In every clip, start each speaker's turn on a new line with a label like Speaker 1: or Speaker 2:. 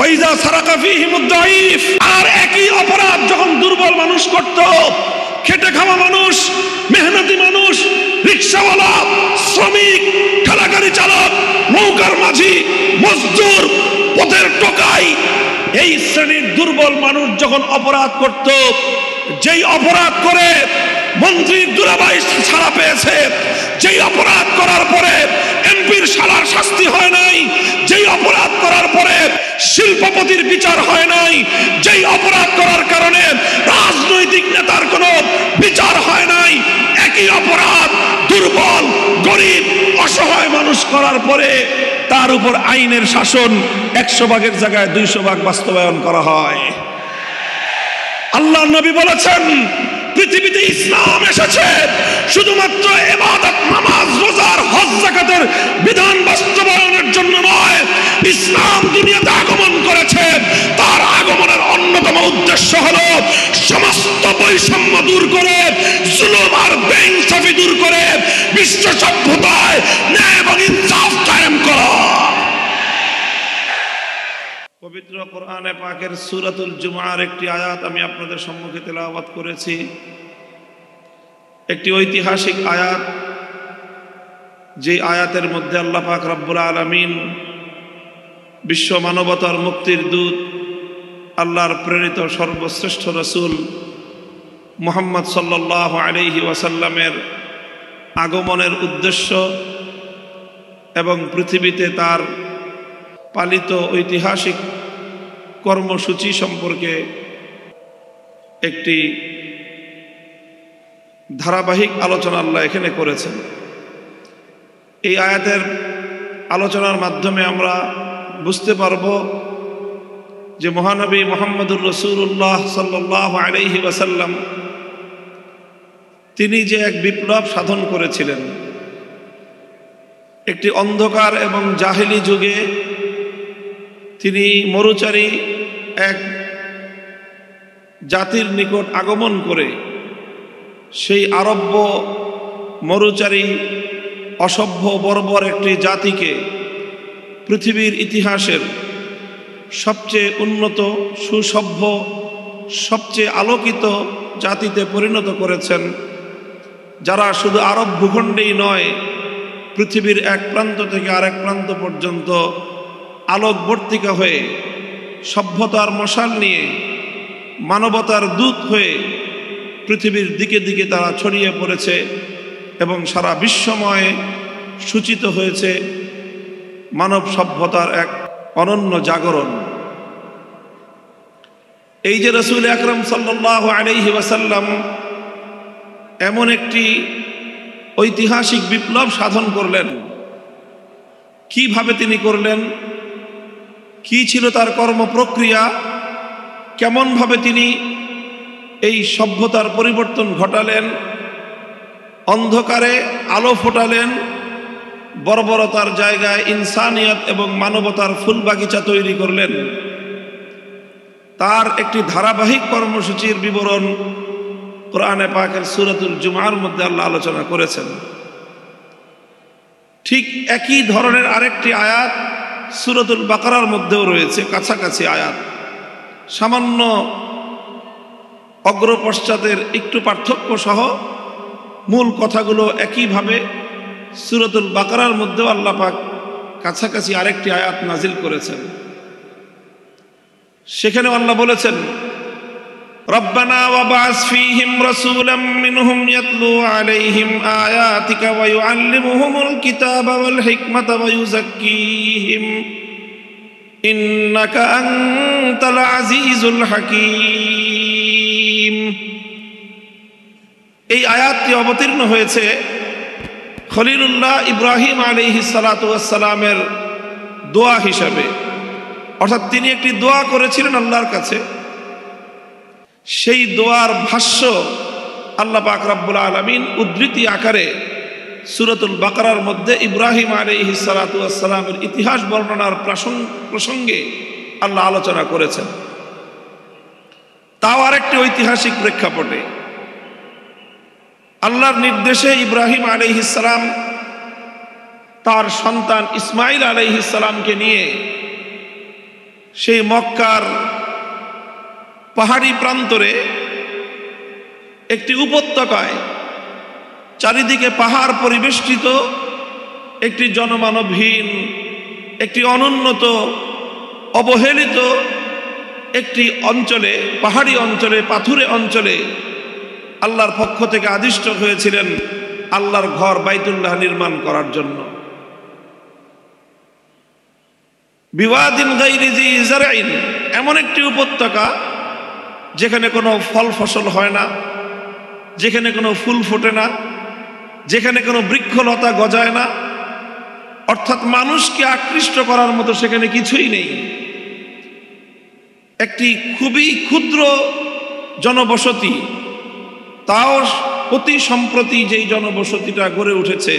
Speaker 1: ওয়াইজা সারাকা ফীহিমুদ দাঈফ, আর একই অপরাধ যখন দুর্বল মানুষ করত, খেটে খাওয়া মানুষ, মেহনতি মানুষ, রিকশাওয়ালা, শ্রমিক, ঠেলাগাড়ি চালক, নৌকার মাঝি, মজদুর, পথের টোকাই, এই শ্রেণীর দুর্বল মানুষ যখন অপরাধ করত, যেই অপরাধ করে মন্ত্রী দুলাভাই ছাড়া পেয়েছে, যেই অপরাধ করার পরে এমপির শালার শাস্তি হয় নাই, যেই অপরাধ করার পরে শিল্পপতির বিচার হয় নাই, যেই অপরাধ করার কারণে রাজনৈতিক নেতার কোনো বিচার হয় নাই, একই অপরাধ দুর্বল, গরিব, অসহায় মানুষ করার পরে তার উপর আইনের শাসন 100 ভাগের জায়গায় 200 ভাগ বাস্তবায়ন করা হয়। আল্লাহ নবী বলেছেন, পৃথিবীতে ইসলাম এসেছে শুধুমাত্র ইবাদত, নামাজ, রোজার, হজ, যাকাতের বিধান বাস্তবায়নের জন্য নয়। ইসলাম দুনিয়াতে আগমন করেছে, তার আগমনের অন্যতম উদ্দেশ্য হলো সমস্ত বৈষম্য দূর করে, জুলুম আর বেইনসাফি দূর করে বিশ্ব সভ্যতায় ন্যায় এবং ইনসাফ কায়েম করা। পবিত্র কোরআনে পাকের সূরাতুল জুমার একটি আয়াত আমি আপনাদের সম্মুখে তেলাওয়াত করেছি। একটি ঐতিহাসিক আয়াত, যে আয়াতের মধ্যে আল্লাহ পাক রব্বুল আলামিন বিশ্ব মানবতার মুক্তির দূত, আল্লাহর প্রেরিত সর্বশ্রেষ্ঠ রাসূল মুহাম্মদ সাল্লাল্লাহু আলাইহি ওয়াসাল্লামের আগমনের উদ্দেশ্য এবং পৃথিবীতে তার পালিত ঐতিহাসিক কর্মসূচি সম্পর্কে একটি ধারাবাহিক আলোচনা আল্লাহ এখানে করেছেন। এই আয়াতের আলোচনার মাধ্যমে আমরা বুঝতে পারব যে মহানবী মুহাম্মদুর রাসূলুল্লাহ সাল্লাল্লাহু আলাইহি ওয়াসাল্লাম তিনি যে এক বিপ্লব সাধন করেছিলেন। একটি অন্ধকার এবং জাহেলি যুগে তিনি মরুচারী এক জাতির নিকট আগমন করে সেই আরব্য মরুচারী অসভ্য বর্বর একটি জাতিকে পৃথিবীর ইতিহাসের সবচেয়ে উন্নত, সুসভ্য, সবচেয়ে আলোকিত জাতিতে পরিণত করেছেন, যারা শুধু আরব ভূখণ্ডেই নয়, পৃথিবীর এক প্রান্ত থেকে আরেক প্রান্ত পর্যন্ত আলোকবর্তিকা হয়ে, সভ্যতার মশাল নিয়ে, মানবতার দূত হয়ে পৃথিবীর দিকে দিকে তারা ছড়িয়ে পড়েছে এবং সারা বিশ্বময় সূচিত হয়েছে মানব সভ্যতার এক অনন্য জাগরণ। এই যে রাসূল আকরাম সাল্লাল্লাহু আলাইহি ওয়াসাল্লাম এমন একটি ঐতিহাসিক বিপ্লব সাধন করলেন, কিভাবে তিনি করলেন, কি ছিল তার কর্মপ্রক্রিয়া, কেমনভাবে তিনি এই সভ্যতার পরিবর্তন ঘটালেন, অন্ধকারে আলো ফোটালেন, বর্বরতার জায়গায় ইনসানিয়ত এবং মানবতার ফুল বাগিচা তৈরি করলেন, তার একটি ধারাবাহিক কর্মসূচির বিবরণ কোরআনে পাকের সূরাতুল জুমার মধ্যে আল্লাহ আলোচনা করেছেন। ঠিক একই ধরনের আরেকটি আয়াত সূরাতুল বাকারার মধ্যেও রয়েছে, কাছাকাছি আয়াত, সামান্য অগ্রপশ্চাতের একটু পার্থক্য সহ মূল কথাগুলো একইভাবে সূরাতুল বাকারার মধ্যেও আল্লাহ পাক কাছাকাছি আরেকটি আয়াত নাজিল করেছেন। সেখানে আল্লাহ বলেছেন, রব্বানা ওয়াবআস ফীহিম রাসূলাম মিনহুম ইয়াতলু আলাইহিম আয়াতিকা ওয়া ইউআল্লিমুহুমুল কিতাবা ওয়াল হিকমাতা ওয়া ইউযাক্কিহিম ইন্নাকা আনতাল আজিজুল হাকীম। এই আয়াতটি অবতীর্ণ হয়েছে খলিলুল্লাহ ইব্রাহিম আলাইহিস সালাতু ওয়াস সালামের দোয়া হিসাবে, অর্থাৎ তিনি একটি দোয়া করেছিলেন আল্লাহর কাছে। সেই দোয়ার ভাষ্য আল্লাহ পাক রব্বুল আলামিন উদ্ধৃতি আকারে সূরাতুল বাকারার মধ্যে ইব্রাহিম আলাইহিস সালাতু ওয়াস সালামের ইতিহাস বর্ণনার প্রসঙ্গে আল্লাহ আলোচনা করেছেন। তাও আরেকটি ঐতিহাসিক প্রেক্ষাপটে আল্লাহর নির্দেশে ইব্রাহিম আলাইহিস সালাম তার সন্তান ইসমাইল আলাইহিস সালামকে নিয়ে সেই মক্কার পাহাড়ি প্রান্তরে একটি উপত্যকায় চারিদিকে পাহাড় পরিবেষ্টিত একটি জনমানবহীন, একটি অনুন্নত, অবহেলিত একটি অঞ্চলে, পাহাড়ি অঞ্চলে, পাথুরে অঞ্চলে আল্লাহর পক্ষ থেকে আদিষ্ট হয়েছিলেন আল্লাহর ঘর বাইতুল্লাহ নির্মাণ করার জন্য। বিওয়াদিন গায়রি জি জারইন, এমন একটি উপত্যকা যেখানে কোনো ফল ফসল হয় না, যেখানে কোনো ফুল ফোটে না, যেখানে কোনো বৃক্ষলতা গজায় না, অর্থাৎ মানুষকে আকৃষ্ট করার মতো সেখানে কিছুই নেই। একটি খুবই ক্ষুদ্র জনবসতি, তাও অতি সম্প্রতি যেই জনবসতিটা গড়ে উঠেছে,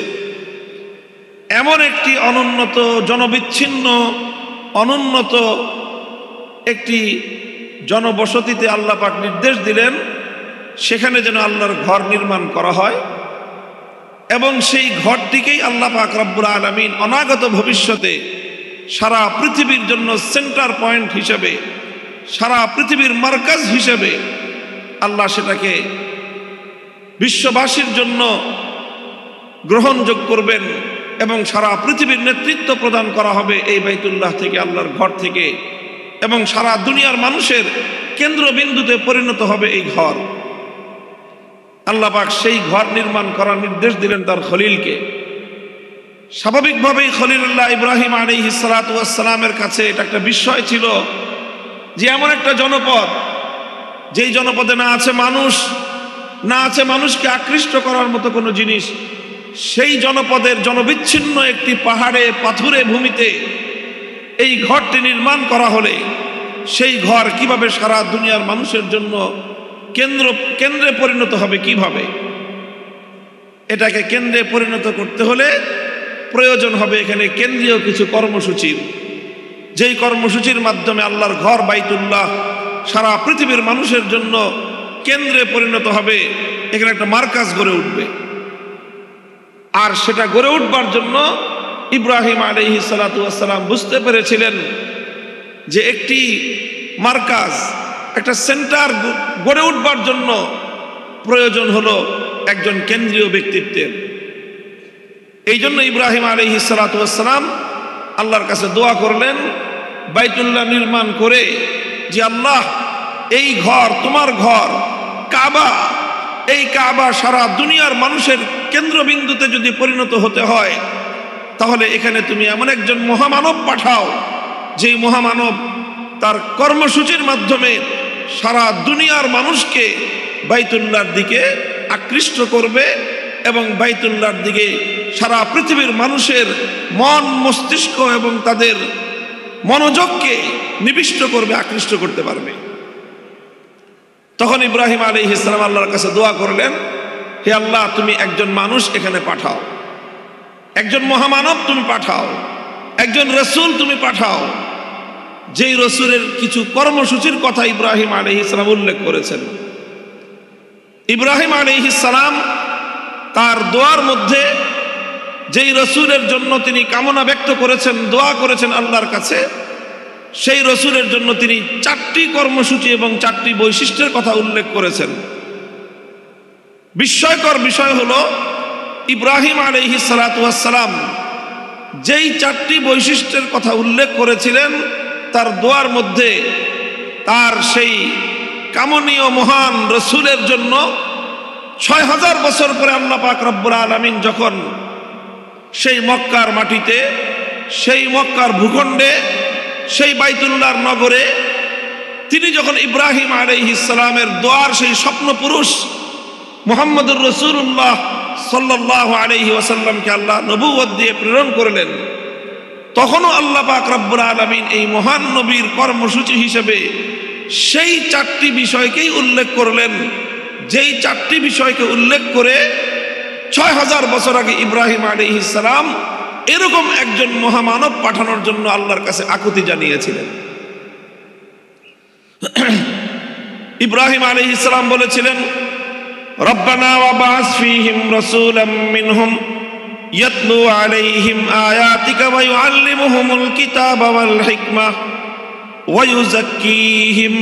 Speaker 1: এমন একটি অনুন্নত, জনবিচ্ছিন্ন, অনুন্নত একটি জনবসতিতে আল্লাহ পাক নির্দেশ দিলেন সেখানে যেন আল্লাহর ঘর নির্মাণ করা হয়, এবং সেই ঘরটিকেই আল্লাহ পাক রব্বুল আলামিন অনাগত ভবিষ্যতে সারা পৃথিবীর জন্য সেন্টার পয়েন্ট হিসেবে, সারা পৃথিবীর মার্কাজ হিসেবে আল্লাহ সেটাকে বিশ্ববাসীর জন্য গ্রহণযোগ্য করবেন, এবং সারা পৃথিবীর নেতৃত্ব প্রদান করা হবে এই বাইতুল্লাহ থেকে, আল্লাহর ঘর থেকে, এবং সারা দুনিয়ার মানুষের কেন্দ্রবিন্দুতে পরিণত হবে এই ঘর। আল্লাহ পাক সেই ঘর নির্মাণ করার নির্দেশ দিলেন তার খলিলকে। স্বাভাবিকভাবেই খলিলুল্লাহ ইব্রাহিম আলাইহিস সালাতু ওয়াস সালামের কাছে এটা একটা বিস্ময় ছিল যে এমন একটা জনপদ, যেই জনপদে না আছে মানুষ, না আছে মানুষকে আকৃষ্ট করার মতো কোনো জিনিস, সেই জনপদের জনবিচ্ছিন্ন একটি পাহাড়ে পাথুরে ভূমিতে এই ঘরটি নির্মাণ করা হলে সেই ঘর কিভাবে সারা দুনিয়ার মানুষের জন্য কেন্দ্রে পরিণত হবে, কিভাবে? এটাকে কেন্দ্রে পরিণত করতে হলে প্রয়োজন হবে এখানে কেন্দ্রীয় কিছু কর্মসূচির, যেই কর্মসূচির মাধ্যমে আল্লাহর ঘর বাইতুল্লাহ সারা পৃথিবীর মানুষের জন্য কেন্দ্রে পরিণত হবে, এখানে একটা মার্কাজ গড়ে উঠবে। আর সেটা গড়ে উঠবার জন্য ইব্রাহিম আলাইহিস সালাতু ওয়াস সালাম বুঝতে পেরেছিলেন যে একটি মার্কাজ, একটা সেন্টার গড়ে উঠবার জন্য প্রয়োজন হলো একজন কেন্দ্রীয় ব্যক্তিত্বের। এই জন্য ইব্রাহিম আলাইহিস সালাতু ওয়াস সালাম আল্লাহর কাছে দোয়া করলেন বাইতুল্লাহ নির্মাণ করে, যে আল্লাহ, এই ঘর তোমার ঘর কাবা, এই কাবা সারা দুনিয়ার মানুষের কেন্দ্রবিন্দুতে যদি পরিণত হতে হয়, তাহলে এখানে তুমি এমন একজন মহামানব পাঠাও, যেই মহামানব তার কর্মসূচির মাধ্যমে সারা দুনিয়ার মানুষকে বাইতুল্লাহর দিকে আকৃষ্ট করবে, এবং বাইতুল্লাহর দিকে সারা পৃথিবীর মানুষের মন, মস্তিষ্ক এবং তাদের মনোযোগকে নিবিষ্ট করবে, আকৃষ্ট করতে পারবে। তখন ইব্রাহিম আলাইহিস সালাম আল্লাহর কাছে দোয়া করলেন, হে আল্লাহ, তুমি একজন মানুষ এখানে পাঠাও, একজন মহামানব তুমি পাঠাও, একজন রসুল তুমি পাঠাও, যেই রসুলের কিছু কর্মসূচির কথা ইব্রাহিম আলাইহিস সালাম উল্লেখ করেছেন। ইব্রাহিম আলাইহিস সালাম তার দোয়ার মধ্যে যেই রসুলের জন্য তিনি কামনা ব্যক্ত করেছেন, দোয়া করেছেন আল্লাহর কাছে, সেই রসুলের জন্য তিনি 4টি কর্মসূচি এবং 4টি বৈশিষ্ট্যের কথা উল্লেখ করেছেন। বিস্ময়কর বিষয় হলো ইব্রাহিম আলাইহিস সালাতু ওয়াস সালাম যেই 4টি বৈশিষ্ট্যের কথা উল্লেখ করেছিলেন, তার দোয়ার মধ্যে তার সেই কামনীয় মহান রসুলের জন্য 6000 বছর পরে আল্লাহ পাক রব্বুল আলামিন যখন সেই মক্কার মাটিতে, সেই মক্কার ভূখণ্ডে, সেই বাইতুল্লাহর নগরে তিনি যখন ইব্রাহিম আলাইহিস সালামের দোয়ার সেই স্বপ্ন পুরুষ মুহাম্মদুর রাসূলুল্লাহ সাল্লাল্লাহু আলাইহি ওয়াসাল্লামকে আল্লাহ নবুয়ত দিয়ে প্রেরণ করলেন, তখনও আল্লাহ পাক রব্বুল আলামিন এই মহান নবীর কর্মসূচি হিসেবে সেই 4টি বিষয়কেই উল্লেখ করলেন, যেই 4টি বিষয়কে উল্লেখ করে 6000 বছর আগে ইব্রাহিম আলাইহিস সালাম এরকম একজন মহামানব পাঠানোর জন্য আল্লাহর কাছে আকুতি জানিয়েছিলেন। ইব্রাহিম আলাইহিস সালাম বলেছিলেন, রব্বানা ওয়াবআস ফীহিম রাসূলাম মিনহুম ইয়াতলু আলাইহিম আয়াতিকা ওয়া ইউআল্লিমুহুমুল কিতাবা ওয়াল হিকমাহ ওয়া ইউযাক্কিহিম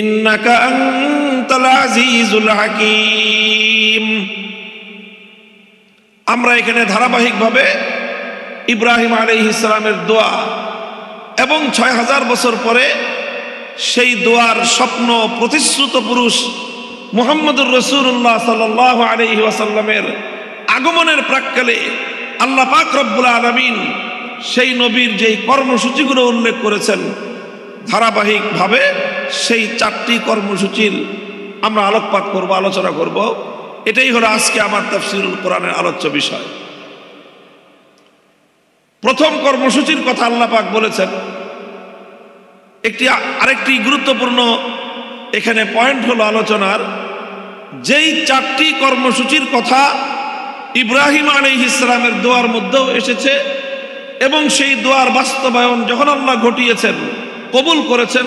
Speaker 1: ইন্নাকা আনতাল আজিজুল হাকীম। আমরা এখানে ধারাবাহিকভাবে ইব্রাহিম আলাইহিস সালামের দোয়া এবং ৬০০০ বছর পরে সেই দোয়ার স্বপ্ন প্রতিশ্রুত পুরুষ মুহাম্মদুর রাসূলুল্লাহ সাল্লাল্লাহু আলাইহি ওয়াসাল্লামের আগমনের প্রাক্কালে আল্লাহ পাক রব্বুল আলামিন সেই নবীর যেই কর্মসূচিগুলো উল্লেখ করেছেন, ধারাবাহিকভাবে সেই ৪টি কর্মসূচির আমরা আলোকপাত করব, আলোচনা করব। এটাই হলো আজকে আমার তাফসীরুল কোরআনের আলোচ্য বিষয়। প্রথম কর্মসূচির কথা আল্লাহ পাক বলেছেন। আরেকটি গুরুত্বপূর্ণ এখানে পয়েন্ট হলো আলোচনার, যেই ৪টি কর্মসূচির কথা ইব্রাহিম আলাইহিস সালামের দোয়ার মধ্যেও এসেছে এবং সেই দোয়ার বাস্তবায়ন যখন আল্লাহ ঘটিয়েছেন, কবুল করেছেন,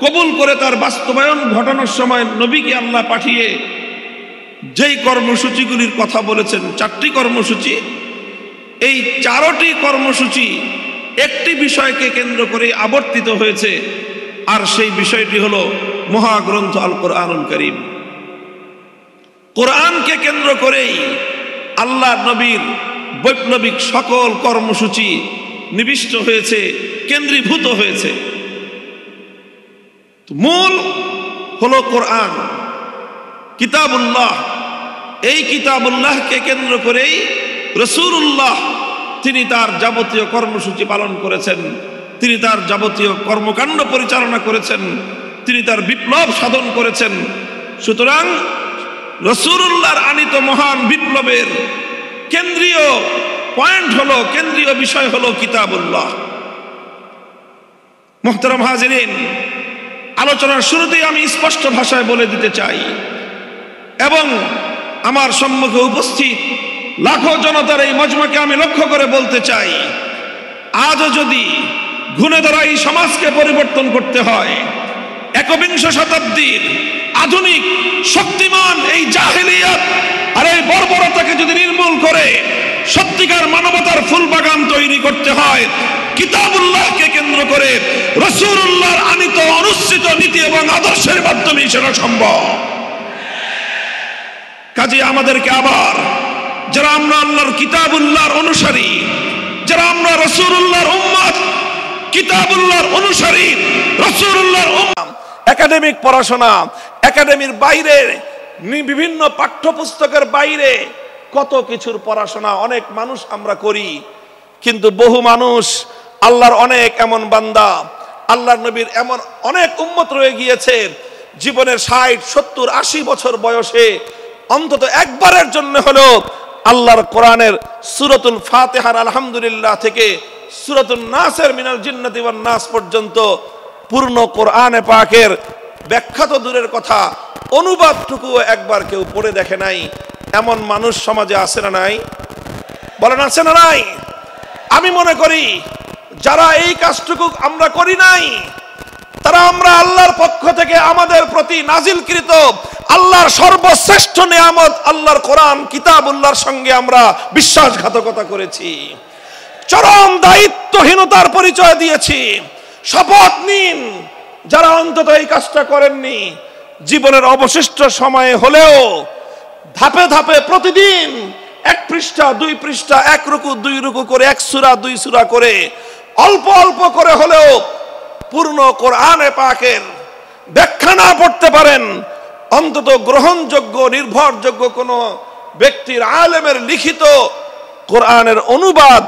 Speaker 1: কবুল করে তার বাস্তবায়ন ঘটানোর সময় নবীকে আল্লাহ পাঠিয়ে যেই কর্মসূচিগুলির কথা বলেছেন, ৪টি কর্মসূচি, এই ৪টি কর্মসূচি একটি বিষয়কে কেন্দ্র করে আবর্তিত হয়েছে, আর সেই বিষয়টি হলো মহাগ্রন্থ আল কোরআনুল কারীম। কোরআনকে কেন্দ্র করেই আল্লাহ নবীর বৈপ্লবিক সকল কর্মসূচি নিবিষ্ট হয়েছে, কেন্দ্রীভূত হয়েছে। মূল হলো কোরআন, কিতাবুল্লাহ। এই কিতাবুল্লাহকে কেন্দ্র করেই রাসূলুল্লাহ তিনি তার যাবতীয় কর্মসূচি পালন করেছেন, তিনি তার যাবতীয় কর্মকাণ্ড পরিচালনা করেছেন, তিনি তার বিপ্লব সাধন করেছেন। সুতরাং রাসূলুল্লাহর আনিত মহান বিপ্লবের কেন্দ্রীয় পয়েন্ট হলো, কেন্দ্রীয় বিষয় হলো কিতাবুল্লাহ। মুহতারাম হাজিরিন, আলোচনার শুরুতেই আমি স্পষ্ট ভাষায় বলে দিতে চাই এবং আমার সম্মুখে উপস্থিত লাখো জনতার এই মজমাকে আমি লক্ষ্য করে বলতে চাই, আজও যদি ঘুণে ধরা এই সমাজকে পরিবর্তন করতে হয়, একবিংশ শতাব্দীর আধুনিক শক্তিমান এই জাহেলিয়াত আর এই বর্বরতাকে যদি নির্মূল করে সত্যিকার মানবতার ফুল বাগান তৈরি করতে হয়, কিতাবুল্লাহকে কেন্দ্র করে রাসূলুল্লাহর আনিত অনুসৃত নীতি এবং আদর্শের মাধ্যমে সেটা সম্ভব। কাজে আমাদেরকে আবার, যারা আমরা আল্লাহর কিতাবুল্লাহর অনুসারী, যারা আমরা রাসূলুল্লাহর উম্মত, কিতাবুল্লাহর অনুসারী, রাসূলুল্লাহর উম্মত, একাডেমিক পড়াশোনা, একাডেমির বাইরে বিভিন্ন পাঠ্যপুস্তকের বাইরে কত কিছুর পড়াশোনা অনেক মানুষ আমরা করি, কিন্তু বহু মানুষ, আল্লাহর অনেক এমন বান্দা, আল্লাহর নবীর এমন অনেক উম্মত রয়ে গিয়েছে, জীবনের ৬০, ৭০, ৮০ বছর বয়সে অন্তত একবারের জন্য হলো আল্লাহর কোরআনের সূরাতুল ফাতিহার আলহামদুলিল্লাহ থেকে সূরাতুন নাসের মিনাল জিন্নাতি ওয়ান নাস পর্যন্ত পূর্ণ কোরআনে পাকের ব্যাখ্যা তো দূরের কথা, অনুবাদটুকু একবার কেউ পড়ে দেখে নাই। এমন মানুষ সমাজে আছে না নাই? বলেন আছে না নাই? আমি মনে করি যারা এই কাজটুকু আমরা করি নাই, তারা আমরা আল্লাহর পক্ষ থেকে আমাদের প্রতি নাজিলকৃত আল্লাহর সর্বশ্রেষ্ঠ নিয়ামত আল্লাহর কোরআন কিতাবুল্লাহর সঙ্গে আমরা বিশ্বাসঘাতকতা করেছি, চরম দায়িত্বহীনতার পরিচয় দিয়েছি। শপথ নিন, যারা অন্তত এই কাজটা করেননি, জীবনের অবশিষ্ট সময়ে হলেও ধাপে ধাপে প্রতিদিন 1 পৃষ্ঠা 2 পৃষ্ঠা 1 রুকু 2 রুকু করে 1 সূরা 2 সূরা করে অল্প অল্প করে হলেও পূর্ণ কোরআনে পাকের ব্যাখ্যা না পড়তে পারেন, অন্তত গ্রহণযোগ্য নির্ভরযোগ্য কোন ব্যক্তির আলেমের লিখিত কোরআনের অনুবাদ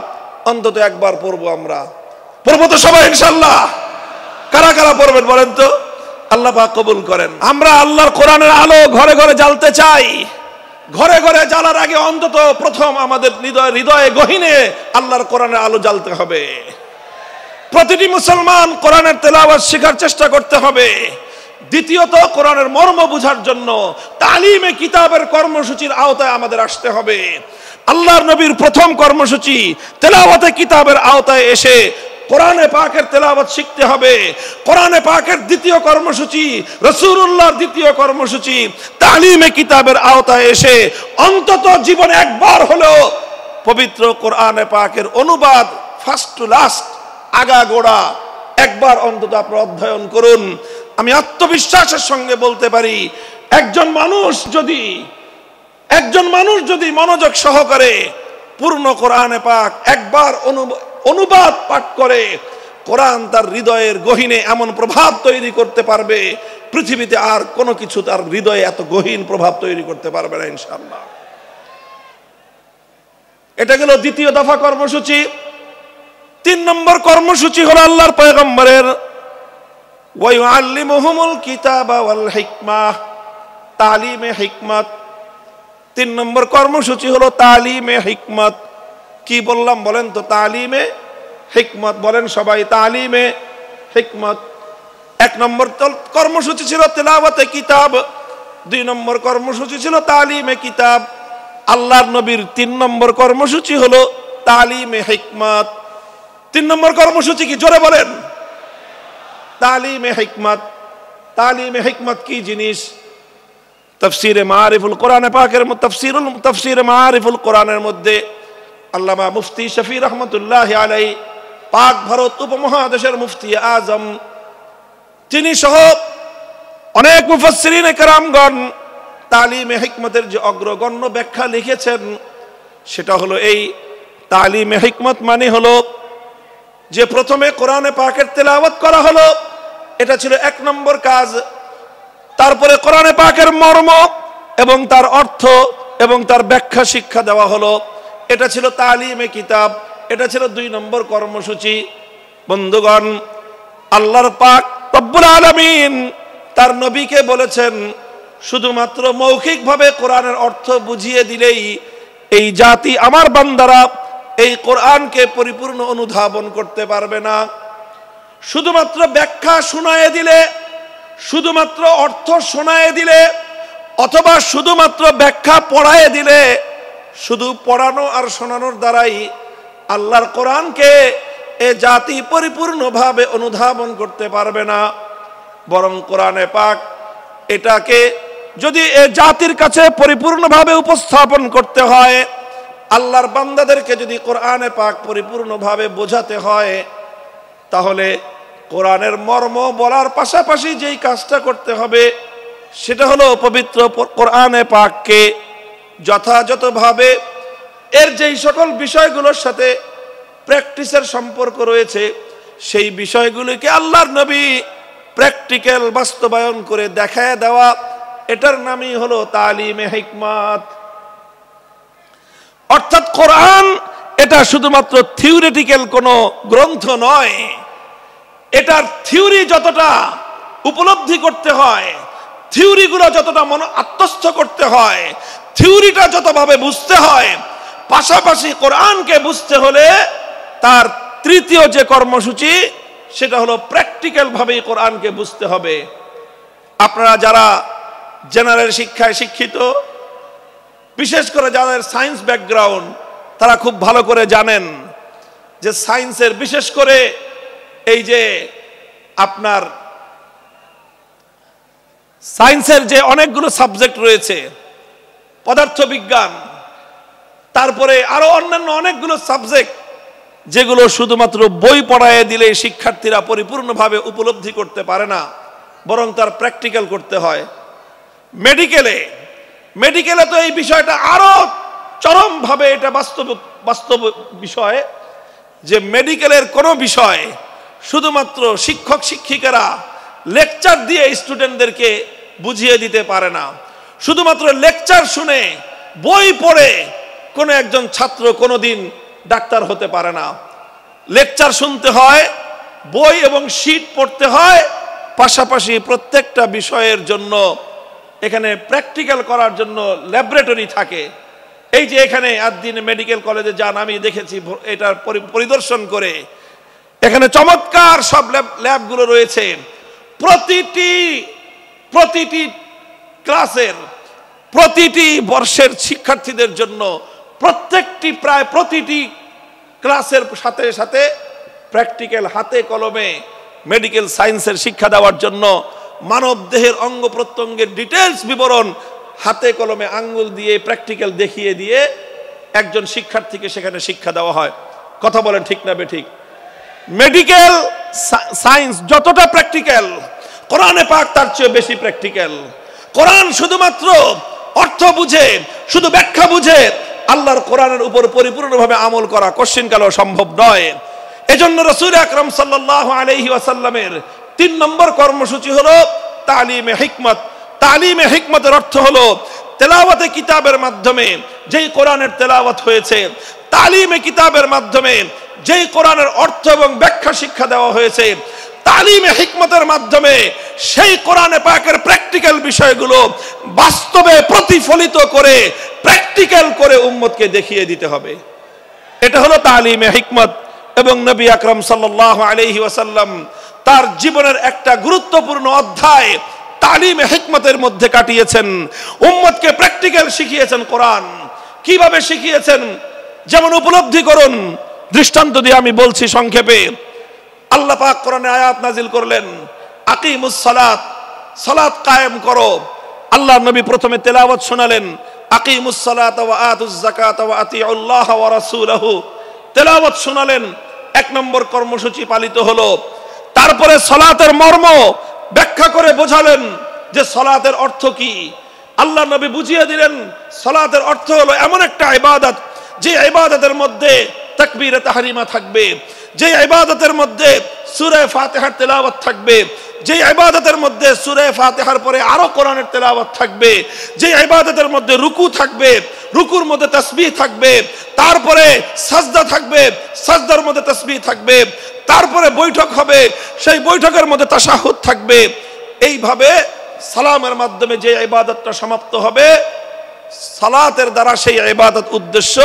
Speaker 1: অন্তত একবার পড়বো। আমরা পড়বো তো সবাই ইনশাআল্লাহ? কারা কারা পড়বেন বলেন তো? আল্লাহ পাক কবুল করেন। আমরা আল্লাহর কোরআনের আলো ঘরে ঘরে জ্বালতে চাই। ঘরে ঘরে জ্বালার আগে অন্তত প্রথম আমাদের হৃদয়ে গহীনে আল্লাহর কোরআনের আলো জ্বালতে হবে। প্রতিটি মুসলমান কোরআনের তেলাওয়াত শেখার চেষ্টা করতে হবে। দ্বিতীয়ত, কোরআনের মর্ম বোঝার জন্য তালিমে কিতাবের কর্মসূচির আওতায় আমাদের আসতে হবে। আল্লাহর নবীর প্রথম কর্মসূচি তেলাওয়াতে কিতাবের আওতায় এসে কোরআনে পাকের তেলাওয়াত শিখতে হবে। কোরআনে পাকের দ্বিতীয় কর্মসূচি, রাসূলুল্লাহর দ্বিতীয় কর্মসূচি তালিমে কিতাবের আওতায় এসে অন্তত জীবনে একবার হলেও পবিত্র কোরআনে পাকের অনুবাদ ফার্স্ট টু লাস্ট, আগা গোড়া একবার অন্তত আপনারা অধ্যয়ন করুন। আমি আত্মবিশ্বাসের সঙ্গে বলতে পারি, একজন মানুষ যদি মনোযোগ সহকারে পূর্ণ কোরআনে পাক একবার অনুবাদ পাঠ করে, কোরআন তার হৃদয়ের গহীনে এমন প্রভাব তৈরি করতে পারবে, পৃথিবীতে আর কোনো কিছু তার হৃদয়ে এত গহীন প্রভাব তৈরি করতে পারবে না ইনশাআল্লাহ। এটা গেল দ্বিতীয় দফা কর্মসূচি। 3 নম্বর কর্মসূচি হলো আল্লাহর পয়গম্বরের ওয়া ইউআল্লিমুহুমুল কিতাবা ওয়াল হিকমাহ, তালিমে হিকমত। 3 নম্বর কর্মসূচি হলো তালিমে হিকমত। কি বললাম বলেন তো? তালিমে হিকমত বলেন সবাই, তালিমে হিকমত। 1 নম্বর কর্মসূচি ছিল তিলাওয়াতে কিতাব, 2 নম্বর কর্মসূচি ছিল তালিমে কিতাব। আল্লাহর নবীর 3 নম্বর কর্মসূচি হলো তালিমে হিকমত। 3 নম্বর কর্মসূচি কি? জোরে বলেন। তালিমে হিকমত। তালিমে হিকমত কি জিনিস? তাফসীরে মাআরিফুল কোরআনে পাকের তাফসীরে মাআরিফুল কোরআনের মধ্যে আল্লামা মুফতি শফি রহমতুল্লাহি আলাইহি, পাক ভারত উপমহাদেশের মুফতি আজম, তিনি সহ অনেক মুফাসসিরিনে কেরামগণ তালিমে হিকমতের যে অগ্রগণ্য ব্যাখ্যা লিখেছেন, সেটা হলো এই তালিমে হিকমত মানে হলো যে প্রথমে কোরআনে পাকের তেলাওয়াত করা হলো, এটা ছিল 1 নম্বর কাজ। তারপরে কোরআনে পাকের মর্ম এবং তার অর্থ এবং তার ব্যাখ্যা শিক্ষা দেওয়া হলো, এটা ছিল তালিমে কিতাব, এটা ছিল 2 নম্বর কর্মসূচি। বন্ধুগণ, আল্লাহর পাক রব্বুল আলামিন তার নবীকে বলেছেন, শুধুমাত্র মৌখিকভাবে কোরআনের অর্থ বুঝিয়ে দিলেই এই জাতি আমার বান্দারা এই কোরআনকে পরিপূর্ণ অনুধাবন করতে পারবে না। শুধুমাত্র ব্যাখ্যা শোনায়ে দিলে, শুধুমাত্র অর্থ শোনায়ে দিলে, অথবা শুধুমাত্র ব্যাখ্যা পড়ায়ে দিলে, শুধু পড়ানো আর শোনানোর দ্বারাই আল্লাহর কোরআনকে এ জাতি পরিপূর্ণভাবে অনুধাবন করতে পারবে না। বরং কোরআনে পাক এটাকে যদি এ জাতির কাছে পরিপূর্ণভাবে উপস্থাপন করতে হয়, আল্লাহর বান্দাদেরকে যদি কোরআনে পাক পরিপূর্ণভাবে বোঝাতে হয়, তাহলে কোরআনের মর্ম বলার পাশাপাশি যেই কাজটা করতে হবে সেটা হলো পবিত্র কোরআনে পাককে যথাযথভাবে এর যেই সকল বিষয়গুলোর সাথে প্র্যাকটিসের সম্পর্ক রয়েছে, সেই বিষয়গুলিকে আল্লাহর নবী প্র্যাকটিক্যাল বাস্তবায়ন করে দেখায় দেওয়া, এটার নামই হলো তালিমে হিকমত। অর্থাৎ কোরআন এটা শুধুমাত্র থিওরিটিক্যাল কোনো গ্রন্থ নয়, এটার থিওরি যতটা উপলব্ধি করতে হয়, থিওরিগুলো যতটা আত্মস্থ করতে হয়, থিওরিটা যতভাবে বুঝতে হয়, পাশাপাশি কোরআনকে বুঝতে হলে তার তৃতীয় যে কর্মসূচি সেটা হলো প্র্যাকটিক্যাল ভাবেই কোরআনকে বুঝতে হবে। আপনারা যারা জেনারেল শিক্ষায় শিক্ষিত, বিশেষ করে যাদের সায়েন্স ব্যাকগ্রাউন্ড, তারা খুব ভালো করে জানেন যে সায়েন্সের বিশেষ করে এই যে আপনার সায়েন্সের যে অনেকগুলো সাবজেক্ট রয়েছে, পদার্থবিজ্ঞান, তারপরে আরো অন্যান্য অনেকগুলো সাবজেক্ট, যেগুলো শুধুমাত্র বই পড়ায় দিলে শিক্ষার্থীরা পরিপূর্ণভাবে উপলব্ধি করতে পারে না, বরং তার প্র্যাকটিক্যাল করতে হয়। মেডিকেলে তো এই বিষয়টা আরো চরমভাবে এটা বাস্তব বিষয় যে মেডিকেলের কোনো বিষয় শুধুমাত্র শিক্ষক শিক্ষিকারা লেকচার দিয়ে স্টুডেন্টদেরকে বুঝিয়ে দিতে পারে না। শুধুমাত্র লেকচার শুনে, বই পড়ে কোনো একজন ছাত্র কোনোদিন ডাক্তার হতে পারে না। লেকচার শুনতে হয়, বই এবং শীট পড়তে হয়, পাশাপাশি প্রত্যেকটা বিষয়ের জন্য এখানে প্র্যাকটিক্যাল করার জন্য ল্যাবরেটরি থাকে। এই যে এখানে আদ্দিন মেডিকেল কলেজে যান, আমি দেখেছি এটার পরিদর্শন করে, এখানে চমৎকার সব ল্যাবগুলো রয়েছে। প্রতিটি ক্লাসের, প্রতিটি বর্ষের শিক্ষার্থীদের জন্য প্রায় প্রতিটি ক্লাসের সাথে সাথে প্র্যাকটিক্যাল হাতে কলমে মেডিকেল সায়েন্সের শিক্ষা দেওয়ার জন্য মানব দেহের অঙ্গ প্রত্যঙ্গের ডিটেলস বিবরণ হাতে কলমে আঙ্গুল দিয়ে প্র্যাকটিক্যাল দেখিয়ে দিয়ে একজন শিক্ষার্থীকে সেখানে শিক্ষা দেওয়া হয়। কথা বলেন ঠিক না বেঠিক? মেডিকেল সায়েন্স যতটা প্র্যাকটিক্যাল, কোরআনে পাক তার চেয়ে বেশি প্র্যাকটিক্যাল। কোরআন শুধুমাত্র অর্থ বুঝে, শুধু ব্যাখ্যা বুঝে আল্লাহর কোরআনের উপর পরিপূর্ণভাবে আমল করা কোশ্চিনকালেও সম্ভব নয়। এজন্য রাসূল আকরাম সাল্লাল্লাহু আলাইহি ওয়াসাল্লামের 3 নম্বর কর্মসূচি হলো তালিমে হিকমত। তালিমে হিকমতের অর্থ হলো তেলাওয়াতে কিতাবের মাধ্যমে যেই কোরআনের তেলাওয়াত হয়েছে, তালিমে কিতাবের মাধ্যমে যেই কোরআনের অর্থ এবং ব্যাখ্যা শিক্ষা দেওয়া হয়েছে, তালিমে হিকমতের মাধ্যমে সেই কোরআনে পাকের প্র্যাকটিক্যাল বিষয়গুলো বাস্তবে প্রতিফলিত করে প্র্যাকটিক্যাল করে উম্মতকে দেখিয়ে দিতে হবে। এটা হলো তালিমে হিকমত। এবং নবী আকরাম সাল্লাল্লাহু আলাইহি ওয়াসাল্লাম তার জীবনের একটা গুরুত্বপূর্ণ অধ্যায় তালিমে হিকমতের মধ্যে কাটিয়েছেন। উম্মতকে প্র্যাকটিক্যাল শিখিয়েছেন। কোরআন কিভাবে শিখিয়েছেন যেমন উপলব্ধি করুন। দৃষ্টান্ত দিয়ে আমি বলছি সংক্ষেপে। আল্লাহ পাক কোরআনে আয়াত নাজিল করলেন, আকিমুস সালাত, সালাত কায়েম করো। আল্লাহর নবী প্রথমে তেলাওয়াত শোনালেন, আকিমুস সালাত ওয়া আতুজ যাকাত ওয়া আতিউল্লাহ ওয়া রাসূলহু। তেলাওয়াত শোনালেন, 1 নম্বর কর্মসূচি পালিত হলো। তারপরে সালাতের মর্ম ব্যাখ্যা করে বোঝালেন যে সালাতের অর্থ কি। আল্লাহ নবী বুঝিয়ে দিলেন সালাতের অর্থ হলো এমন একটা ইবাদত যে ইবাদতের মধ্যে তাকবীরে তাহরিমা থাকবে, যে ইবাদতের মধ্যে সূরা ফাতিহার তেলাওয়াত থাকবে, যে ইবাদতের মধ্যে সূরা ফাতিহার পরে আরো কোরআনের তেলাওয়াত থাকবে, যে ইবাদতের মধ্যে রুকু থাকবে, রুকুর মধ্যে তাসবিহ থাকবে, তারপরে সাজদা থাকবে, সাজদার মধ্যে তাসবিহ থাকবে, তারপরে বৈঠক হবে, সেই বৈঠকের মধ্যে তাশাহুদ থাকবে। এইভাবে সালামের মাধ্যমে যে ইবাদতটা সমাপ্ত হবে, সালাতের দ্বারা সেই ইবাদত উদ্দেশ্য,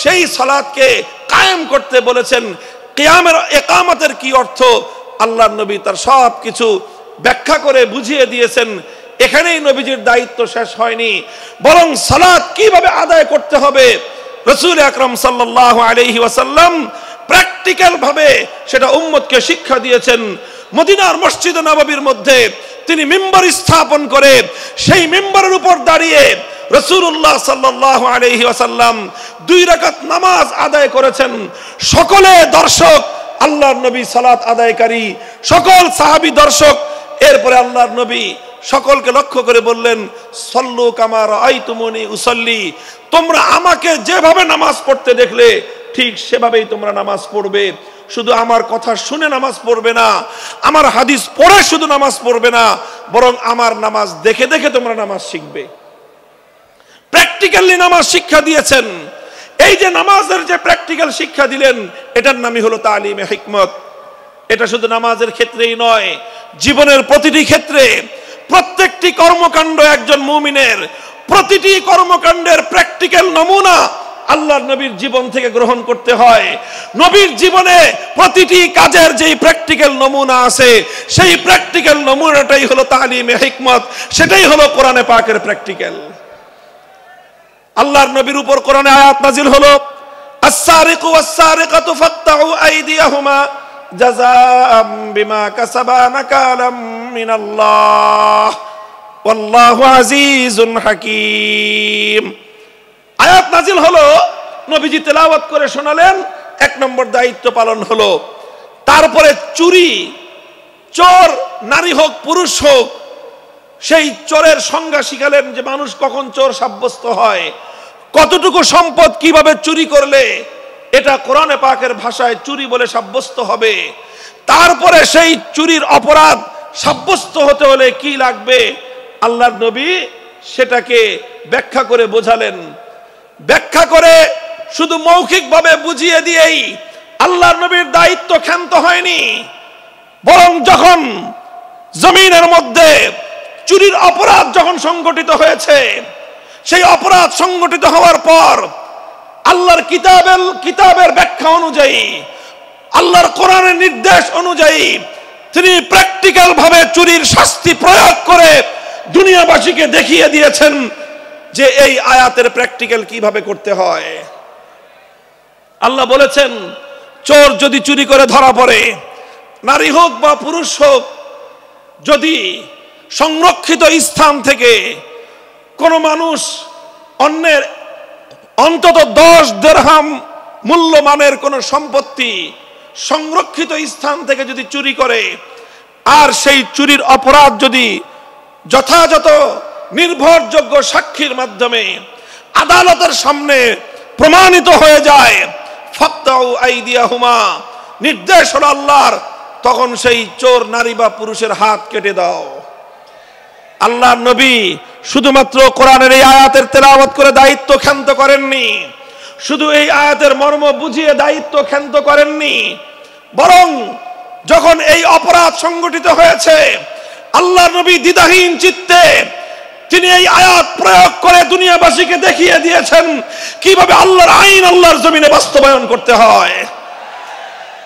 Speaker 1: সেই সালাতকে কায়েম করতে বলেছেন। কিয়ামের ইকামতের কি অর্থ আল্লাহর নবী তার সব কিছু ব্যাখ্যা করে বুঝিয়ে দিয়েছেন। এখানেই নবীজির দায়িত্ব শেষ হয়নি, বরং সালাত কিভাবে আদায় করতে হবে রাসূল আকরাম সাল্লাল্লাহু আলাইহি ওয়াসাল্লাম প্র্যাকটিক্যাল ভাবে সেটা উম্মতকে শিক্ষা দিয়েছেন। মদিনার মসজিদ নববীর মধ্যে তিনি মিম্বার স্থাপন করে সেই মিম্বারের উপর দাঁড়িয়ে রাসূলুল্লাহ সাল্লাল্লাহু আলাইহি ওয়াসাল্লাম 2 রাকাত নামাজ আদায় করেছেন। সকলে দর্শক, আল্লাহর নবী সালাত আদায়কারী, সকল সাহাবী দর্শক। এরপরে আল্লাহর নবী সকলকে লক্ষ্য করে বললেন, সল্লু কামা রাআইতুমুনি উসাল্লি, তোমরা আমাকে যেভাবে নামাজ পড়তে দেখলে ঠিক সেভাবেই তোমরা নামাজ পড়বে। শুধু আমার কথা শুনে নামাজ পড়বে না, আমার হাদিস পড়ে শুধু নামাজ পড়বে না, বরং আমার নামাজ দেখে দেখে তোমরা নামাজ শিখবে। প্র্যাকটিক্যালি নামাজ শিক্ষা দিয়েছেন। এই যে নামাজের যে প্র্যাকটিক্যাল শিক্ষা দিলেন, এটার নামই হলো তালিমে হিকমত। এটা শুধু নামাজের ক্ষেত্রেই নয়, জীবনের প্রতিটি ক্ষেত্রে, প্রত্যেকটি কর্মকাণ্ড একজন মুমিনের প্রতিটি কর্মকাণ্ডের প্র্যাকটিক্যাল নমুনা আল্লাহর নবীর জীবন থেকে গ্রহণ করতে হয়। নবীর জীবনে প্রতিটি কাজের যেই প্র্যাকটিক্যাল নমুনা আছে, সেই প্র্যাকটিক্যাল নমুনাটাই হলো তালিমে হিকমত, সেটাই হলো কোরআনে পাকের প্র্যাকটিক্যাল। আল্লাহর নবীর উপর কোরআনে আয়াত নাজিল হলো, আস-সারিকু ওয়াস-সারিকাতু ফাকতাউ আইদিয়াহুমা জাযাআম বিমা কাসাবা নাকালাম মিনাল্লাহ ওয়াল্লাহু আজিজুন হাকীম। আয়াত নাজিল হলো, নবীজি তেলাওয়াত করে শোনালেন, 1 নম্বর দায়িত্ব পালন হলো। তারপরে চুরি, চোর নারী হোক পুরুষ হোক, সেই চোরের সংজ্ঞা শিখালেন যে মানুষ কখন চোর সাব্যস্ত হয়, কতটুকু সম্পদ কিভাবে চুরি করলে এটা কোরআনে পাকের ভাষায় চুরি বলে সাব্যস্ত হবে। তারপরে সেই চুরির অপরাধ সাব্যস্ত হতে হলে কি লাগবে, আল্লাহর নবী সেটাকে ব্যাখ্যা করে বোঝালেন। ব্যাখ্যা করে শুধু মৌখিকভাবে বুঝিয়ে দিয়েই আল্লাহর নবীর দায়িত্ব ক্ষান্ত হয়নি, বরং যখন জমিনের মধ্যে চুরির অপরাধ যখন সংগঠিত হয়েছে, সেই অপরাধ সংগঠিত হওয়ার পর আল্লাহর কিতাবের ব্যাখ্যা অনুযায়ী, আল্লাহর কোরআনের নির্দেশ অনুযায়ী তিনি প্র্যাকটিক্যাল ভাবে চুরির শাস্তি প্রয়োগ করে দুনিয়াবাসীকে দেখিয়ে দিয়েছেন যে এই আয়াতের প্র্যাকটিক্যাল কিভাবে করতে হয়। আল্লাহ বলেছেন, চোর যদি চুরি করে ধরা পড়ে, নারী হোক বা পুরুষ হোক, যদি সংরক্ষিত স্থান থেকে কোনো মানুষ অন্যের অন্তত 10 দিরহাম মূল্যমানের কোনো সম্পত্তি সংরক্ষিত স্থান থেকে যদি চুরি করে, আর সেই চুরির অপরাধ যদি যথাযথ নির্ভরযোগ্য সাক্ষীর মাধ্যমে আদালতের সামনে প্রমাণিত হয়ে যায়, ফাক্তাউ আইদিয়াহুমা, নির্দেশ হলো আল্লাহর, তখন সেই চোর নারী বা পুরুষের হাত কেটে দাও। আল্লাহর নবী শুধুমাত্র কোরআনের এই আয়াতের তেলাওয়াত করে দায়িত্ব ক্ষান্ত করেননি, শুধু এই আয়াতের মর্ম বুঝিয়ে দায়িত্ব ক্ষান্ত করেননি, বরং যখন এই অপরাধ সংগঠিত হয়েছে আল্লাহর নবী দ্বিধাহীন চিত্তে তিনি এই আয়াত প্রয়োগ করে দুনিয়াবাসীকে দেখিয়ে দিয়েছেন কিভাবে আল্লাহর আইন আল্লাহর জমিনে বাস্তবায়ন করতে হয়।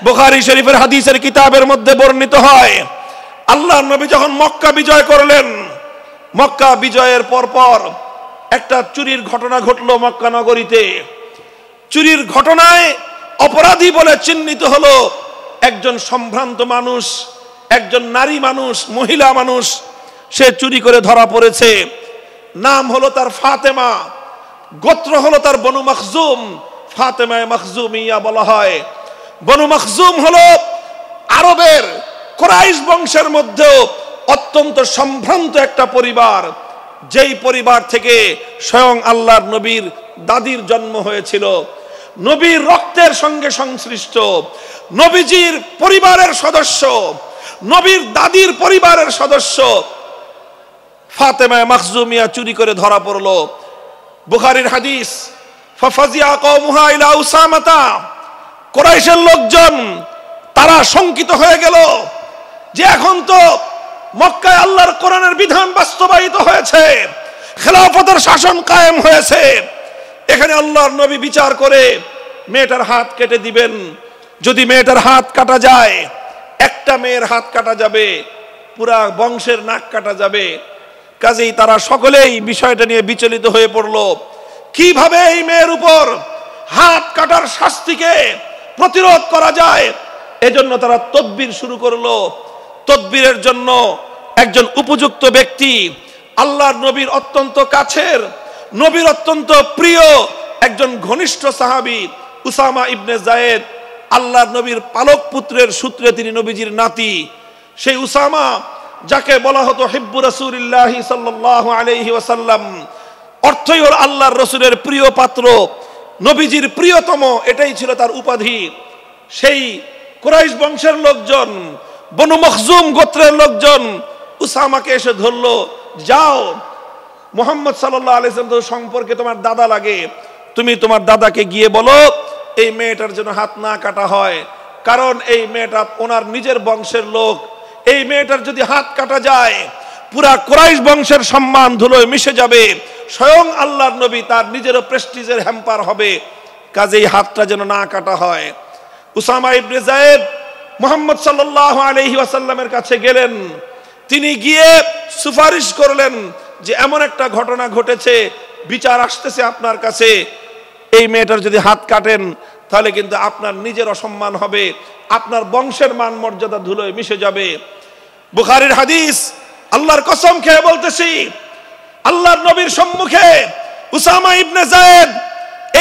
Speaker 1: বুখারী শরীফের হাদিসের কিতাবের মধ্যে বর্ণিত হয়, আল্লাহর নবী যখন মক্কা বিজয় করলেন, মক্কা বিজয়ের পরপর একটা চুরির ঘটনা ঘটলো মক্কা নগরীতে। চুরির ঘটনায় অপরাধী বলে চিহ্নিত হলো একজন সম্ভ্রান্ত মানুষ, একজন নারী মানুষ, মহিলা মানুষ। সে চুরি করে ধরা পড়েছে। নাম হলো তার ফাতেমা, গোত্র হলো তার বনু মখজুম, ফাতেমায়ে মখজুমিয়া বলা হয়। বনু মখজুম হলো আরবের কুরাইশ বংশের মধ্যেও অত্যন্ত সম্ভ্রান্ত একটা পরিবার, যেই পরিবার থেকে স্বয়ং আল্লাহর নবীর দাদির জন্ম হয়েছিল, নবীর রক্তের সঙ্গে সংশ্লিষ্ট, নবীজির পরিবারের সদস্য, নবীর দাদির পরিবারের সদস্য ফাতেমায়ে মখজুমিয়া চুরি করে ধরা পড়ল। বুখারীর হাদিস, ফাফাজিয়া কওমুহা ইলা উসামাতা, কুরাইশের লোকজন তারা শঙ্কিত হয়ে গেল যে এখন তো মক্কায় আল্লাহর কোরআনের বিধান বাস্তবায়িত হয়েছে, খেলাফতের শাসন কায়েম হয়েছে, এখানে আল্লাহর নবী বিচার করে মেয়েটার হাত কেটে দিবেন। যদি মেয়েটার হাত কাটা যায়, একটা মেয়ের হাত কাটা যাবে, পুরা বংশের নাক কাটা যাবে। কাজেই তারা সকলেই বিষয়টা নিয়ে বিচলিত হয়ে পড়ল, কিভাবে এই মেয়ের উপর হাত কাটার শাস্তিকে প্রতিরোধ করা যায়। এজন্য তারা তদবির শুরু করলো। তদবিরের জন্য একজন উপযুক্ত ব্যক্তি, আল্লাহর নবীর অত্যন্ত কাছের, নবীর অত্যন্ত প্রিয় একজন ঘনিষ্ঠ সাহাবী উসামা ইবনে যায়েদ, আল্লাহর নবীর পালক পুত্রের সূত্রে তিনি নবীজির নাতি। সেই উসামা, যাকে বলা হতো হিব্বু রাসূলিল্লাহ সাল্লাল্লাহু আলাইহি ওয়াসাল্লাম, অর্থই হল আল্লাহর রসুলের প্রিয় পাত্র, নবীজির প্রিয়তম, এটাই ছিল তার উপাধি। সেই কুরাইশ বংশের লোকজন, বনু মখজুম গোত্রের লোকজন উসামাকে এসে ধরলো, যাও মুহাম্মদ সাল্লাল্লাহু আলাইহি ওয়াসাল্লাম সম্পর্কে তোমার দাদা লাগে, তুমি তোমার দাদাকে গিয়ে বলো এই মেয়েটার জন্য হাত না কাটা হয়, কারণ এই মেয়েটা ওনার নিজের বংশের লোক। এই মেয়েটার যদি হাত কাটা যায় পুরা কুরাইশ বংশের সম্মান ধুলোয় মিশে যাবে, স্বয়ং আল্লাহর নবী তার নিজেরও প্রেস্টিজের হ্যাম্পার হবে, কাজেই হাতটা যেন না কাটা হয়। উসামা ইবনে যায়েদ মুহাম্মদ সাল্লাল্লাহু আলাইহি ওয়াসাল্লামের কাছে গেলেন। তিনি গিয়ে সুপারিশ করলেন যে এমন একটা ঘটনা ঘটেছে, বিচার আসতেছে আপনার কাছে, এই মেয়েটার যদি হাত কাটেন তাহলে কিন্তু আপনার নিজের অসম্মান হবে, আপনার বংশের মান মর্যাদা ধুলোয় মিশে যাবে। বুখারীর হাদিস, আল্লাহর কসম খেয়ে বলতেছি, আল্লাহর নবীর সম্মুখে উসামা ইবনে যায়েদ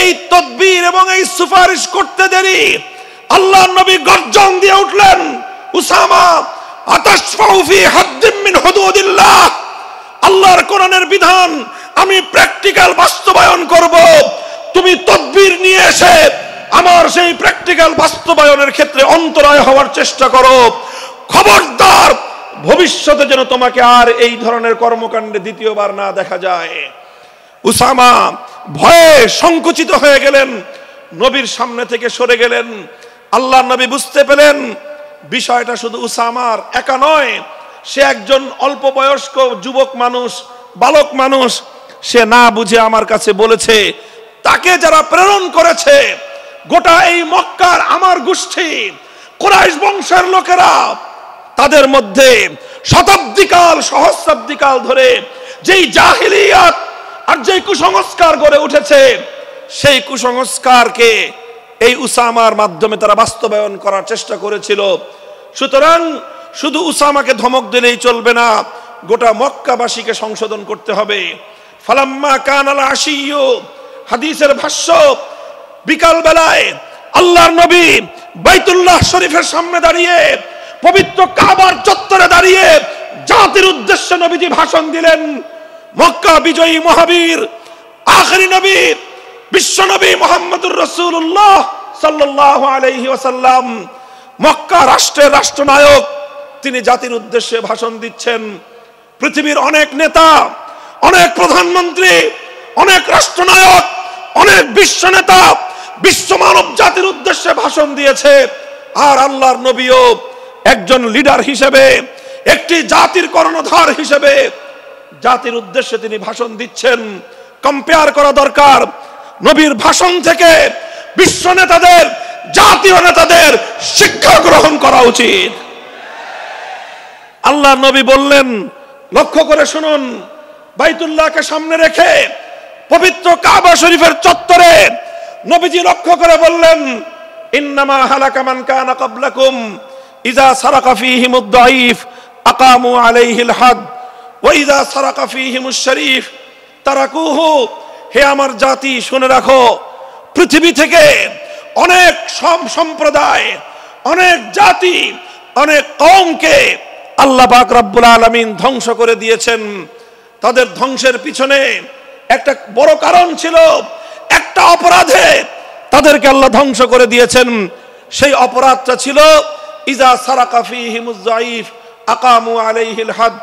Speaker 1: এই তদবির এবং এই সুপারিশ করতে দেরি আল্লাহর নবী গর্জন দিয়ে উঠলেন, উসামা আতাশফাউ ফি হাদ্দিন মিন হুদুদিল্লাহ, আল্লাহর কোরআনের বিধান আমি প্র্যাকটিক্যাল বাস্তবায়ন করব, তুমি তদবির নিয়ে এসে আমার সেই প্র্যাকটিক্যাল বাস্তবায়নের ক্ষেত্রে অন্তরায় হওয়ার চেষ্টা করো। খবরদার, ভবিষ্যতে যেন তোমাকে আর এই ধরনের কর্মকাণ্ডে দ্বিতীয়বার না দেখা যায়। উসামা ভয়ে সংকুচিত হয়ে গেলেন, নবীর সামনে থেকে সরে গেলেন। আল্লাহর নবী বুঝতে পেলেন বিষয়টা শুধু উসামার একা নয়, সে একজন অল্প বয়স্ক যুবক মানুষ, বালক মানুষ, সে না বুঝে আমার কাছে বলেছে। তাকে যারা প্রেরণ করেছে গোটা এই মক্কার আমার গোষ্ঠী কুরাইশ বংশের লোকেরা, তাদের মধ্যে শতাব্দীকাল সহস্রাব্দীকাল ধরে যেই জাহিলিয়াত আর যেই কুসংস্কার গড়ে উঠেছে, সেই কুসংস্কারকে এই উসামার মাধ্যমে তারা বাস্তবায়ন করার চেষ্টা করেছিল। সুতরাং শুধু উসামাকে ধমক দিলেই চলবে না, গোটা মক্কাবাসীকে সংশোধন করতে হবে। ফালাম্মা কানাল আশিয়্যু, হাদিসের ভাষ্য, বিকাল বেলায় আল্লাহর নবী বাইতুল্লাহ শরীফের সামনে দাঁড়িয়ে, পবিত্র কাবার চত্বরে দাঁড়িয়ে জাতির উদ্দেশ্যে নবীজি ভাষণ দিলেন। মক্কা বিজয়ী মহাবীর আখেরি নবী বিশ্ব নবী মুহাম্মদুর রাসূলুল্লাহ সাল্লাল্লাহু আলাইহি ওয়াসাল্লাম, মক্কা রাষ্ট্রের রাষ্ট্রনায়ক, তিনি জাতির উদ্দেশ্যে ভাষণ দিচ্ছেন। পৃথিবীর অনেক নেতা, অনেক প্রধানমন্ত্রী, অনেক রাষ্ট্রনায়ক, অনেক বিশ্ব নেতা বিশ্ব মানব জাতির উদ্দেশ্যে ভাষণ দিয়েছে। আর আল্লাহর নবীও একজন লিডার হিসেবে, একটি জাতির কর্ণধার হিসেবে জাতির উদ্দেশ্যে তিনি ভাষণ দিচ্ছেন। কম্পেয়ার করা দরকার, নবীর ভাষণ থেকে বিশ্ব নেতাদের, জাতীয় নেতাদের শিক্ষা গ্রহণ করা উচিত। আল্লাহর নবী বললেন, লক্ষ্য করে শুনুন, বাইতুল্লাহকে সামনে রেখে পবিত্র কাবা শরীফের চত্বরে নবীজি লক্ষ্য করে বললেন, ইন্নামা হালাকা মান কানা ক্বাবলাকুম ইযা সারাকা ফীহিমুদ দাঈফ আকামু আলাইহিল হাদ ওয়া ইযা সারাকা ফীহিমুশ শরীফ তারাকুহু। হে আমার জাতি, শুনে রাখো, পৃথিবী থেকে অনেক সম্প্রদায়, অনেক জাতি, অনেক কওমকে আল্লাহ পাক রব্বুল আলামিন ধ্বংস করে দিয়েছেন। তাদের ধ্বংসের পিছনে একটা বড় কারণ ছিল, একটা অপরাধে তাদেরকে আল্লাহ ধ্বংস করে দিয়েছেন। সেই অপরাধটা ছিল ইজা সারাকা ফীহিমুজ যায়ীফ আকামু আলাইহিল হাদ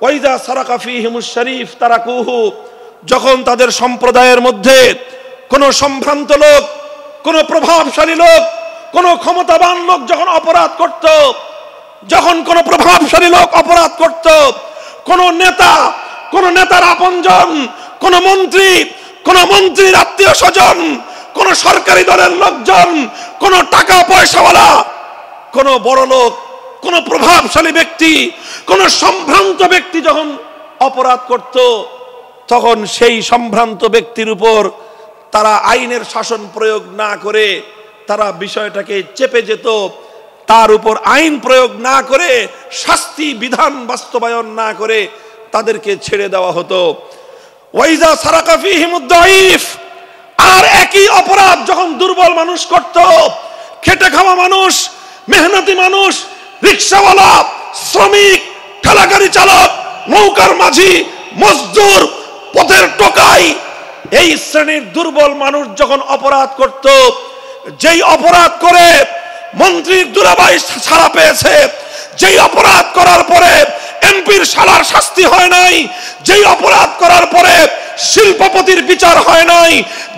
Speaker 1: ওয়া ইজা সারাকা ফীহিমুশ শরীফ তারাকুহু। যখন তাদের সম্প্রদায়ের মধ্যে কোন সম্ভ্রান্ত লোক, কোন প্রভাবশালী লোক, কোন ক্ষমতাবান লোক যখন অপরাধ করত, যখন কোন প্রভাবশালী লোক অপরাধ করত, কোন নেতা, কোন নেতার আপনজন, কোন মন্ত্রী, কোন মন্ত্রীর আত্মীয় স্বজন, কোন সরকারি দলের লোকজন, কোন টাকা পয়সাওয়ালা, কোন বড় লোক, কোন প্রভাবশালী ব্যক্তি, কোন সম্ভ্রান্ত ব্যক্তি যখন অপরাধ করত, তখন সেই সম্ভ্রান্ত ব্যক্তির উপর তারা আইনের শাসন প্রয়োগ না করে তারা বিষয়টাকে চেপে যেত, তার উপর আইন প্রয়োগ না করে, শাস্তি বিধান বাস্তবায়ন না করে তাদেরকে ছেড়ে দেওয়া হতো। ওয়াইজা সারাকা ফীহিমুদ দাঈফ, আর একই অপরাধ যখন দুর্বল মানুষ করত, খেটে খাওয়া মানুষ, মেহনতি মানুষ, রিকশাওয়ালা, শ্রমিক, ঠেলাগাড়ি চালক, নৌকার মাঝি, মজদুর, পথের টোকাই, এই শ্রেণীর দুর্বল মানুষ যখন অপরাধ করত, যেই অপরাধ করে মন্ত্রীর দুলাভাই ছাড়া পেয়েছে, যেই অপরাধ করার পরে এমপির শালার শাস্তি হয় নাই, যেই অপরাধ করার পরে শিল্পপতির বিচার হয় নাই,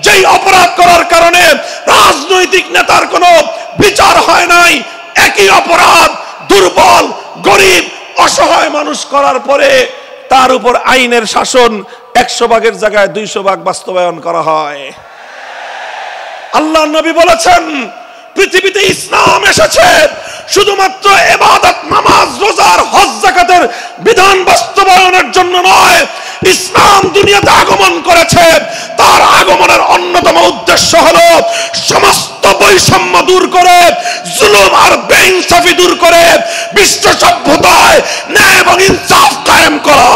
Speaker 1: যেই অপরাধ করার কারণে রাজনৈতিক নেতার কোনো বিচার হয় নাই, একই অপরাধ দুর্বল, গরিব, অসহায় মানুষ করার পরে তার উপর আইনের শাসন 100 ভাগের জায়গায় 200 ভাগ বাস্তবায়ন করা হয়। আল্লাহ নবী বলেছেন, পৃথিবীতে ইসলাম এসেছে শুধুমাত্র ইবাদত, নামাজ, রোজার, হজ, যাকাতের বিধান বাস্তবায়নের জন্য নয়। ইসলাম দুনিয়াতে আগমন করেছে, তার আগমনের অন্যতম উদ্দেশ্য হলো সমস্ত বৈষম্য দূর করে, জুলুম আর বেইনসাফি দূর করে বিশ্ব সভ্যতায় ন্যায় এবং ইনসাফ কায়েম করা।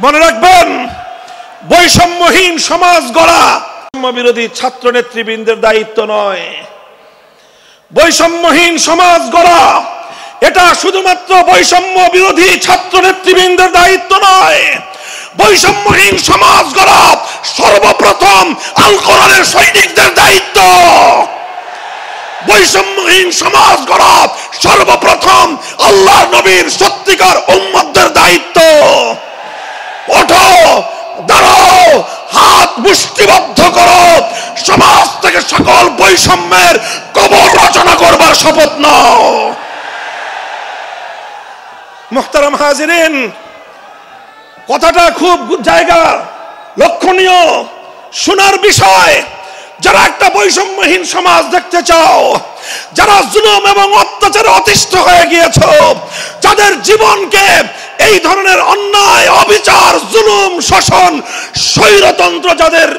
Speaker 1: মনে রাখবেন, বৈষম্যহীন সমাজ গড়া বিরোধী ছাত্র নেতৃবৃন্দের দায়িত্ব নয়। বৈষম্যহীন সমাজ গড়া এটা শুধুমাত্র বৈষম্য বিরোধী ছাত্র নেতৃবৃন্দের দায়িত্ব নয়। বৈষম্যহীন সমাজ গড়া সর্বপ্রথম আল কোরআনের সৈনিকদের দায়িত্ব। বৈষম্যহীন সমাজ গড়া সর্বপ্রথম আল্লাহর নবীর সত্যিকার উম্মতদের দায়িত্ব। ওঠো, দাঁড়াও, হাত মুষ্টিবদ্ধ করো, সমাজ থেকে সকল বৈষম্যের কবর রচনা করবার শপথ নাও। মুহতারাম হাজিরিন, কথাটা খুব জায়গা লক্ষণীয়, শোনার বিষয়। যারা একটা বৈষম্যহীন সমাজ দেখতে চাও, যারা জুলুম এবং অত্যাচারে অতিষ্ঠ হয়ে গিয়েছো, যাদের জীবনকে এই ধরনের অন্যায়, অবিচার, জুলুম, শোষণ, স্বৈরতন্ত্র যাদের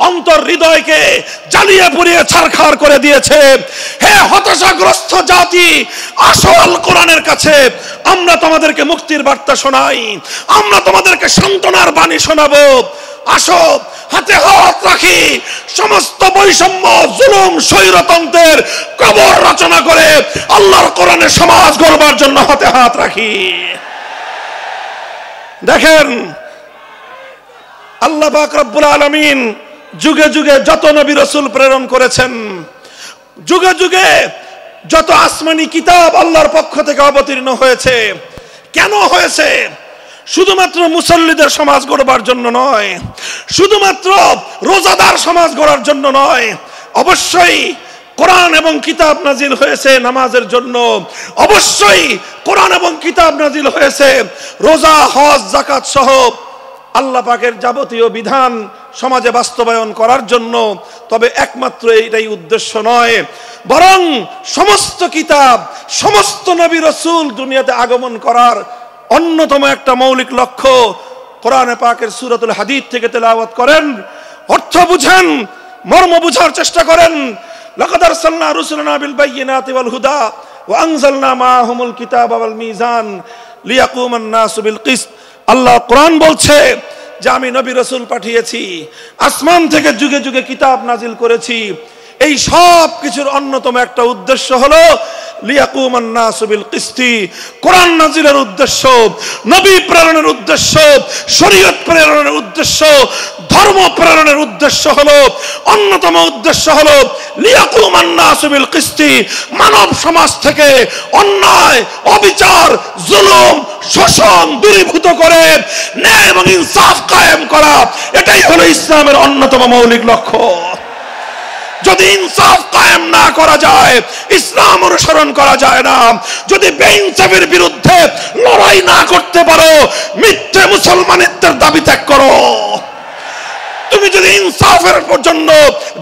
Speaker 1: অন্তর হৃদয়কে জ্বালিয়ে পুড়িয়ে ছারখার করে দিয়েছে, হে হতাশাগ্রস্ত জাতি, আসল কোরআনের কাছে আমরা তোমাদেরকে মুক্তির বার্তা শোনাই, আমরা তোমাদেরকে সান্ত্বনার বাণী শোনাবো। আসো হাতে হাত রাখি, সমস্ত বৈষম্য, জুলুম, স্বৈরতন্ত্রের কবর রচনা করে আল্লাহর কোরআনের সমাজ গড়বার জন্য হাতে হাত রাখি। দেখেন আল্লাহ পাক রব্বুল আলামিন যুগে যুগে যত নবী রাসূল প্রেরণ করেছেন, যুগে যুগে যত আসমানি কিতাব আল্লাহর পক্ষ থেকে অবতীর্ণ হয়েছে, কেন হয়েছে? শুধুমাত্র মুসল্লিদের সমাজ গড়বার জন্য নয়, শুধুমাত্র রোজাদার সমাজ গড়ার জন্য নয়, অবশ্যই কোরআন এবং কিতাব নাজিল হয়েছে নামাজের জন্য, অবশ্যই কোরআন এবং কিতাব নাজিল হয়েছে রোজা, হজ, যাকাত সহ আল্লাহ পাকের যাবতীয় বিধান সমাজে বাস্তবায়ন করার জন্য। তবে একমাত্র এটাই উদ্দেশ্য নয়, বরং সমস্ত কিতাব, সমস্ত নবী রাসূল দুনিয়াতে আগমন করার অন্যতম একটা মৌলিক লক্ষ্য। কোরআনে পাকের সূরাতুল হাদীদ থেকে তেলাওয়াত করেন, অর্থ বুঝেন, মর্ম বুঝার চেষ্টা করেন। লাকাদ আরসালনা রুসুলানা বিল বায়িনাতি ওয়াল হুদা ওয়া আনজালনা মাআহুমুল কিতাবা ওয়াল মিজান লিয়াকুমান নাসু বিল কিসত। আল্লাহ কোরআন বলছে যে আমি নবী রাসূল পাঠিয়েছি, আসমান থেকে যুগে যুগে কিতাব নাজিল করেছি। এই সব কিছুর অন্যতম একটা উদ্দেশ্য হলো লিয়াকুমান নাসু বিল কিসতি। কোরআন নাজিলের উদ্দেশ্য, নবী প্রেরণের উদ্দেশ্য, শরীয়ত প্রেরণের উদ্দেশ্য, ধর্ম প্রেরণের উদ্দেশ্য হলো, অন্যতম উদ্দেশ্য হলো লিয়াকুমান নাসু বিল কিসতি। মানব সমাজ থেকে অন্যায়, অবিচার, জুলুম, শোষণ দূরীভূত করে ন্যায় এবং ইনসাফ কায়েম করা, এটাই হলো ইসলামের অন্যতম মৌলিক লক্ষ্য। যদি ইনসাফ কায়েম না করা যায়, ইসলাম অনুসরণ করা যায় না। যদি বেইনসাফের বিরুদ্ধে লড়াই না করতে পারো, মিথ্যে মুসলমানিত্বের দাবি ত্যাগ করো। তুমি যদি ইনসাফের জন্য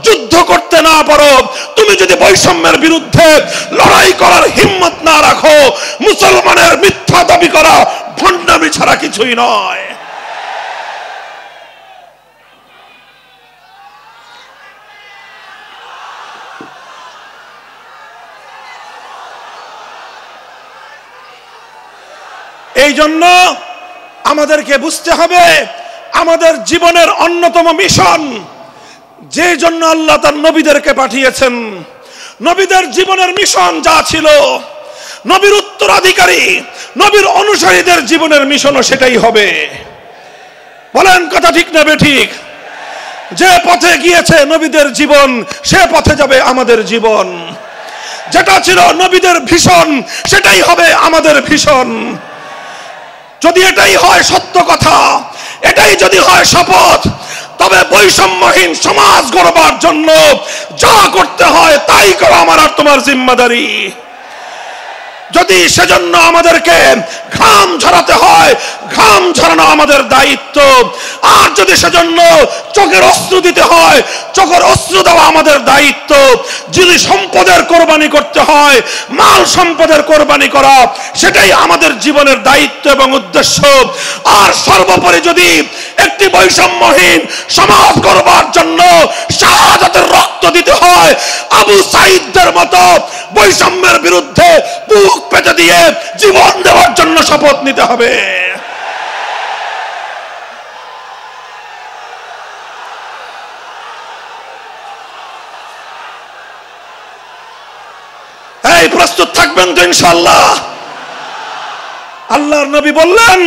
Speaker 1: যুদ্ধ করতে না পারো, তুমি যদি বৈষম্যের বিরুদ্ধে লড়াই করার হিম্মত না রাখো, মুসলমানের মিথ্যা দাবি করা ভণ্ডামি ছাড়া কিছুই নয়। এই জন্য আমাদেরকে বুঝতে হবে, আমাদের জীবনের অন্যতম মিশন, যে জন্য আল্লাহ তার নবীদেরকে পাঠিয়েছেন, নবীদের জীবনের মিশন যা ছিল, নবীর উত্তরাধিকারী, নবীর অনুসারীদের জীবনের মিশনও সেটাই হবে। বলেন কথা ঠিক না বেঠিক? যে পথে গিয়েছে নবীদের জীবন, সে পথে যাবে আমাদের জীবন। যেটা ছিল নবীদের ভীষণ, সেটাই হবে আমাদের ভীষণ। যদি এটাই হয় সত্য কথা, এটাই যদি হয় শপথ, তবে বৈষম্যহীন সমাজ গড়বার জন্য যা করতে হয় তাই করা আমার আর তোমার জিম্মাদারি। যদি সেজন্য আমাদেরকে ঘাম ঝরাতে হয়, ঘাম ঝরানো আমাদের দায়িত্ব। আর যদি সেজন্য চোখের অশ্রু দিতে হয়, চোখের অশ্রু দেওয়া আমাদের দায়িত্ব। যদি সম্পদের কোরবানি করতে হয়, মাল সম্পদের কোরবানি করা, সেটাই আমাদের জীবনের দায়িত্ব এবং উদ্দেশ্য। আর সর্বোপরি যদি একটি বৈষম্যহীন সমাজ গড়বার জন্য শাহাদাতের রক্ত দিতে হয়, আবু সাঈদদের মতো বৈষম্যের বিরুদ্ধে বুক পেতে দিয়ে জীবন দেওয়ার জন্য শপথ নিতে হবে। এই প্রস্তুত থাকবেন তো ইনশাআল্লাহ? আল্লাহর নবী বললেন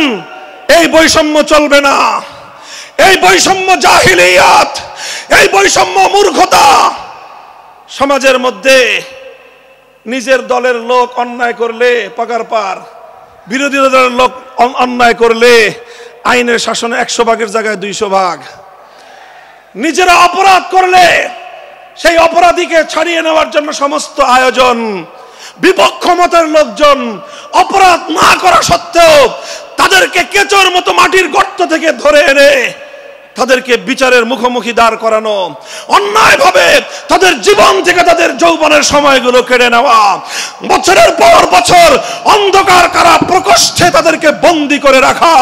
Speaker 1: এই বৈষম্য চলবে না, এই বৈষম্য জাহিলিয়াত, এই বৈষম্য মূর্খতা। সমাজের মধ্যে নিজের দলের লোক অন্যায় করলে পাগার পার, বিরোধী দলের লোক অন্যায় করলে আইনের শাসনে 100 ভাগের জায়গায় 200 ভাগ। নিজেরা অপরাধ করলে সেই অপরাধীকে ছাড়িয়ে নেওয়ার জন্য সমস্ত আয়োজন। বিপক্ষ মতের লোকজন অপরাধ না করা সত্ত্বেও তাদেরকে কেচোর মতো মাটির গর্ত থেকে ধরে এনে তাদেরকে বিচারের মুখোমুখি দাঁড় করানো, অন্যায়ভাবে তাদের জীবন থেকে তাদের যৌবনের সময়গুলো কেড়ে নেওয়া, বছরের পর বছর অন্ধকার কারা প্রকোষ্ঠে তাদেরকে বন্দী করে রাখা।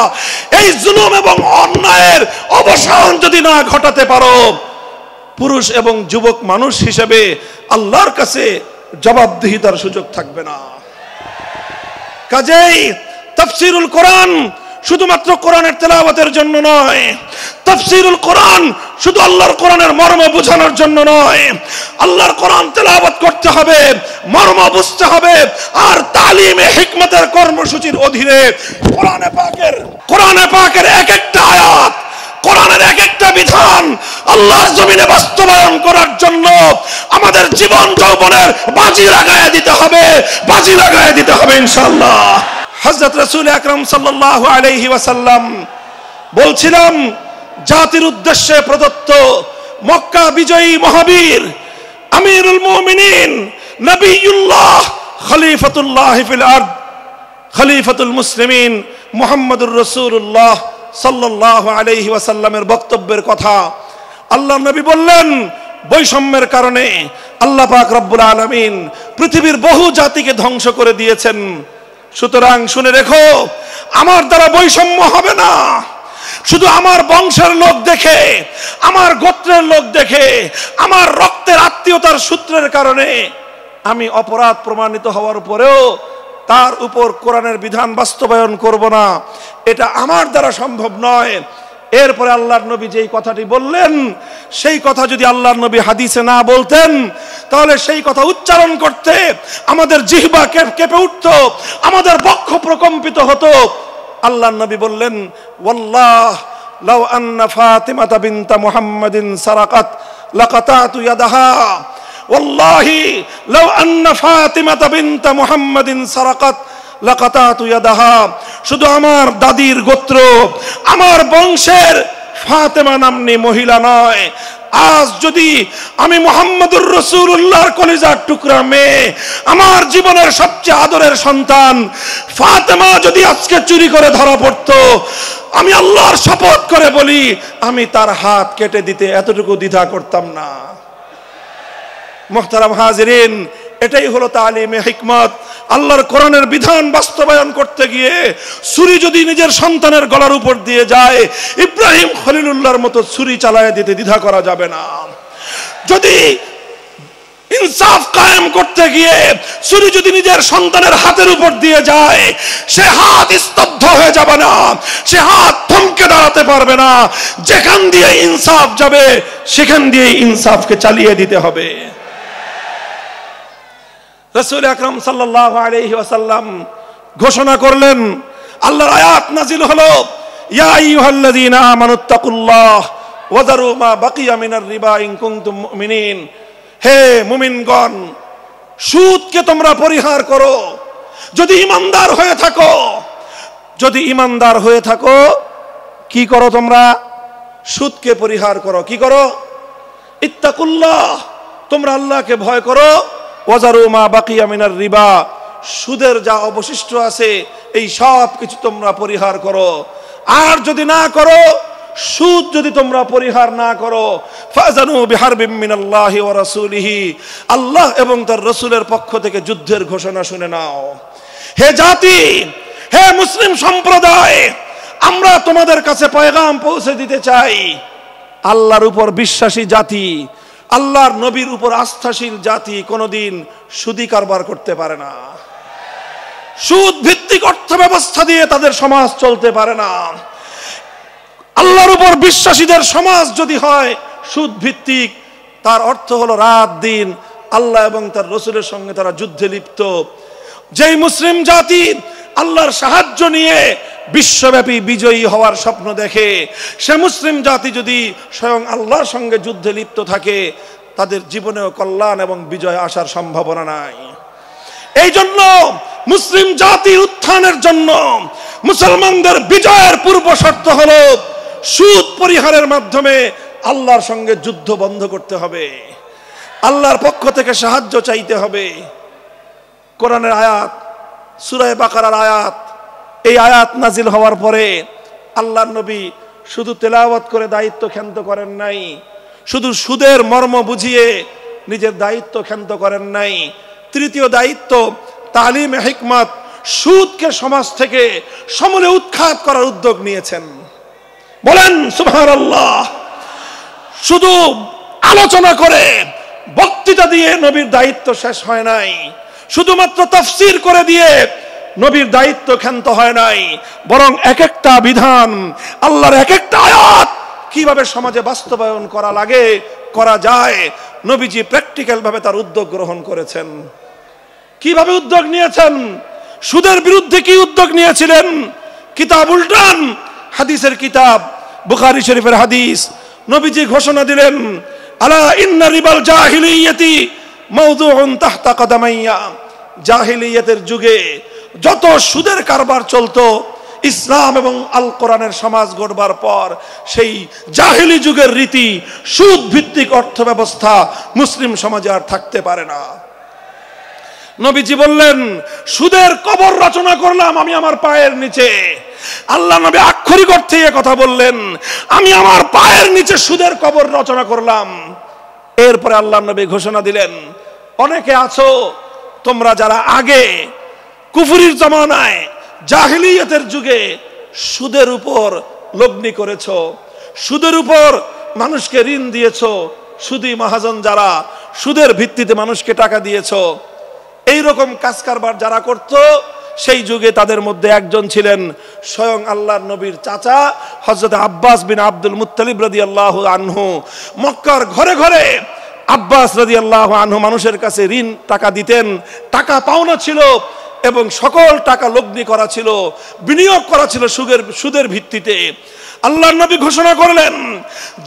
Speaker 1: এই জুলুম এবং অন্যায়ের অবসান যদি না ঘটাতে পারো, পুরুষ এবং যুবক মানুষ হিসেবে আল্লাহর কাছে জবাবদিহিতার সুযোগ থাকবে না। কাজেই তাফসীরুল কোরআন শুধুমাত্র কোরআনের তেলাওয়াতের জন্য নয়, তাফসীরুল কোরআন শুধু আল্লাহর কোরআনের মর্ম বোঝানোর জন্য নয়, আল্লাহর কোরআন তেলাওয়াত করতে হবে, মর্ম বুঝতে হবে, আর তালিমে হিকমতের কর্মসূচির অধীনে কোরআনে পাকের এক একটা আয়াত, কোরআনের এক একটা বিধান আল্লাহর জমিনে বাস্তবায়ন করার জন্য আমাদের জীবন যৌবনের বাজি লাগায় দিতে হবে ইনশাআল্লাহ। হযরত রাসূল আকরাম সাল্লাল্লাহু আলাইহি ওয়াসাল্লাম বলছিলাম, জাতির উদ্দেশ্যে প্রদত্ত মক্কা বিজয়ী মহাবীর আমিরুল মুমিনিন নবিয়ুল্লাহ খলিফাতুল্লাহ ফিল আরদ খলিফাতুল মুসলিমিন মুহাম্মদুর রাসূলুল্লাহ সাল্লাল্লাহু আলাইহি ওয়াসাল্লামের বক্তব্যের কথা আল্লাহর নবী বললেন, বৈষম্যের কারণে আল্লাহ পাক রব্বুল আলামিন পৃথিবীর বহু জাতিকে ধ্বংস করে দিয়েছেন। সুতরাং শুনে রেখো, আমার দ্বারা বৈষম্য হবে না। শুধু আমার বংশের লোক দেখে, আমার গোত্রের লোক দেখে, আমার রক্তের আত্মীয়তার সূত্রের কারণে আমি অপরাধ প্রমাণিত হওয়ার পরেও তার উপর কোরআনের বিধান বাস্তবায়ন করব না, এটা আমার দ্বারা সম্ভব নয়। এরপরে আল্লাহর নবী যেই কথাটি বললেন, সেই কথা যদি আল্লাহর নবী হাদিসে না বলতেন, তাহলে সেই কথা উচ্চারণ করতে আমাদের জিহ্বা কেঁপে উঠত, আমাদের বক্ষ প্রকম্পিত হতো। আল্লাহর নবী বললেন, ওয়াল্লাহ লাউ আন্না ফাতিমাতা বিনতা মুহাম্মাদিন সারাকাত লাকাতাতু ইয়াদাহা, ওয়াল্লাহি লাউ আন্না ফাতিমাতা বিনতা মুহাম্মাদিন সারাকাত লাকাতাতু ইয়াদাহা। শুধু আমার দাদির গোত্র, আমার বংশের ফাতেমা নামনি মহিলা নয়, আজ যদি আমি মুহাম্মদুর রাসূলুল্লাহর কলিজার টুকরা মেয়ে, আমার জীবনের সবচেয়ে আদরের সন্তান ফাতেমা যদি আজকে চুরি করে ধরা পড়তো, আমি আল্লাহর শপথ করে বলি, আমি তার হাত কেটে দিতে এতটুকু দ্বিধা করতাম না। মুহতারাম হাজিরিন, এটাই হলো তালিমে হিকমত। আল্লাহর কোরআনের বিধান বাস্তবায়ন করতে গিয়ে ছুরি যদি নিজের সন্তানের গলার উপর দিয়ে যায়, ইব্রাহিম খলিলুল্লাহর মতো ছুরি চালায় দিতে দ্বিধা করা যাবে না। যদি ইনসাফ কায়েম করতে গিয়ে ছুরি যদি নিজের সন্তানের হাতের উপর দিয়ে যায়, সে হাত স্তব্ধ হয়ে যাবে না, সে হাত থমকে দাঁড়াতে পারবে না। যেখান দিয়ে ইনসাফ যাবে সেখান দিয়ে ইনসাফকে চালিয়ে দিতে হবে। রাসূল আকরাম সাল্লাল্লাহু আলাইহি ওয়াসাল্লাম ঘোষণা করলেন, আল্লাহর আয়াত নাজিল হলো, ইয়া আইয়ুহাল্লাযীনা আমানুত্তাকুল্লাহ ওয়া যারু মা বাকিয়া মিনার রিবা ইন কুনতুম মুমিনিন। হে মুমিনগণ, সুদকে তোমরা পরিহার করো যদি ঈমানদার হয়ে থাকো। যদি ঈমানদার হয়ে থাকো, কি করো তোমরা? সুদকে পরিহার করো। কি করো? ইত্তাকুল্লাহ, তোমরা আল্লাহকে ভয় করো। ওয়াজারু মা বাকিয়া মিনার রিবা, সুদের যা অবশিষ্ট আছে এই সব কিছু তোমরা পরিহার করো। আর যদি না করো, সুদ যদি তোমরা পরিহার না করো, ফাজানু বিহারবিম মিনাল্লাহি ওয়া রাসূলিহি, আল্লাহ এবং তার রাসূলের পক্ষ থেকে যুদ্ধের ঘোষণা শুনে নাও। হে জাতি, হে মুসলিম সম্প্রদায়, আমরা তোমাদের কাছে পয়গাম পৌঁছে দিতে চাই, আল্লাহর উপর বিশ্বাসী জাতি, আল্লাহর নবীর উপর আস্থাশীল জাতি কোনোদিন সুদি কারবার করতে পারে না। সুদ ভিত্তিক অর্থ ব্যবস্থা দিয়ে তাদের সমাজ চলতে পারে না। আল্লাহর উপর বিশ্বাসীদের সমাজ যদি হয় সুদ ভিত্তিক, তার অর্থ হলো রাত দিন আল্লাহ এবং তার রাসূলের সঙ্গে তারা যুদ্ধে লিপ্ত। যেই মুসলিম জাতি আল্লাহর সাহায্য নিয়ে বিশ্বব্যাপী বিজয়ী হওয়ার স্বপ্ন দেখে, সে মুসলিম জাতি যদি স্বয়ং আল্লাহর সঙ্গে যুদ্ধে লিপ্ত থাকে, তাদের জীবনেও কল্যাণ এবং বিজয় আসার সম্ভাবনা নাই। এই জন্য মুসলিম জাতির উত্থানের জন্য মুসলমানদের বিজয়ের পূর্ব শর্ত হলো সুদ পরিহারের মাধ্যমে আল্লাহর সঙ্গে যুদ্ধ বন্ধ করতে হবে, আল্লাহর পক্ষ থেকে সাহায্য চাইতে হবে। কোরআনের আয়াত, সূরা বাকারার আয়াত, এই আয়াত নাজিল হওয়ার পরে আল্লাহর নবী শুধু তেলাওয়াত করে দায়িত্ব ক্ষান্ত করেন নাই, শুধু সুদের মর্ম বুঝিয়ে নিজের দায়িত্ব ক্ষান্ত করেন নাই। তৃতীয় দায়িত্ব তালিমে হিকমত, সুদকে সমাজ থেকে সমূলে উৎখাত করার উদ্যোগ নিয়েছেন। বলেন সুবহানাল্লাহ। শুধু আলোচনা করে বক্তৃতা দিয়ে নবীর দায়িত্ব শেষ হয় নাই, শুধুমাত্র তাফসীর করে দিয়ে নবীর দায়িত্ব ক্ষান্ত হয় নাই, বরং এক একটা বিধান, আল্লাহর এক একটা আয়াত কিভাবে সমাজে বাস্তবায়ন করা লাগে, করা যায়, নবীজি প্র্যাকটিক্যাল ভাবে তার উদ্যোগ গ্রহণ করেছেন। কিভাবে উদ্যোগ নিয়েছেন? সুদের বিরুদ্ধে কি উদ্যোগ নিয়েছিলেন? কিতাব উল্টান, হাদিসের কিতাব বুখারী শরীফের হাদিস, নবীজি ঘোষণা দিলেন, আলা ইন্না রিবাল জাহিলিয়াতি মাওদুউন তাহতা কদামাইয়া। জাহিলিয়াতের যুগে যত সুদের কারবার চলতো, ইসলাম এবং আল কোরআনের সমাজ গড়বার পর সেই জাহিলি যুগের রীতি, সুদ ভিত্তিক অর্থ ব্যবস্থা মুসলিম সমাজে আর থাকতে পারে না। নবীজি বললেন, সুদের কবর রচনা করলাম আমি আমার পায়ের নিচে। আল্লাহ নবী আক্ষরিক অর্থে এই কথা বললেন, আমি আমার পায়ের নিচে সুদের কবর রচনা করলাম। এরপরে আল্লাহ নবী ঘোষণা দিলেন, অনেকে আছো তোমরা যারা আগে কুফরির জামানায় জাহিলিয়াতের যুগে সুদের উপর লগ্নি করেছো, সুদের উপর মানুষকে ঋণ দিয়েছো, সুদী মহাজন যারা সুদের ভিত্তিতে মানুষকে টাকা দিয়েছো, এইরকম কাজ কারবার যারা করত, সেই যুগে তাদের মধ্যে একজন ছিলেন স্বয়ং আল্লাহর নবীর চাচা হযরত আব্বাস বিন আব্দুল মুত্তালিব রাদিয়াল্লাহু আনহু। মক্কার ঘরে ঘরে আব্বাস রাদিয়াল্লাহু আনহু মানুষের কাছে ঋণ টাকা দিতেন, টাকা পাওনা ছিল এবং সকল টাকা লগ্নি করা ছিল, বিনিয়োগ করা ছিল সুদের ভিত্তিতে। আল্লাহর নবী ঘোষণা করলেন,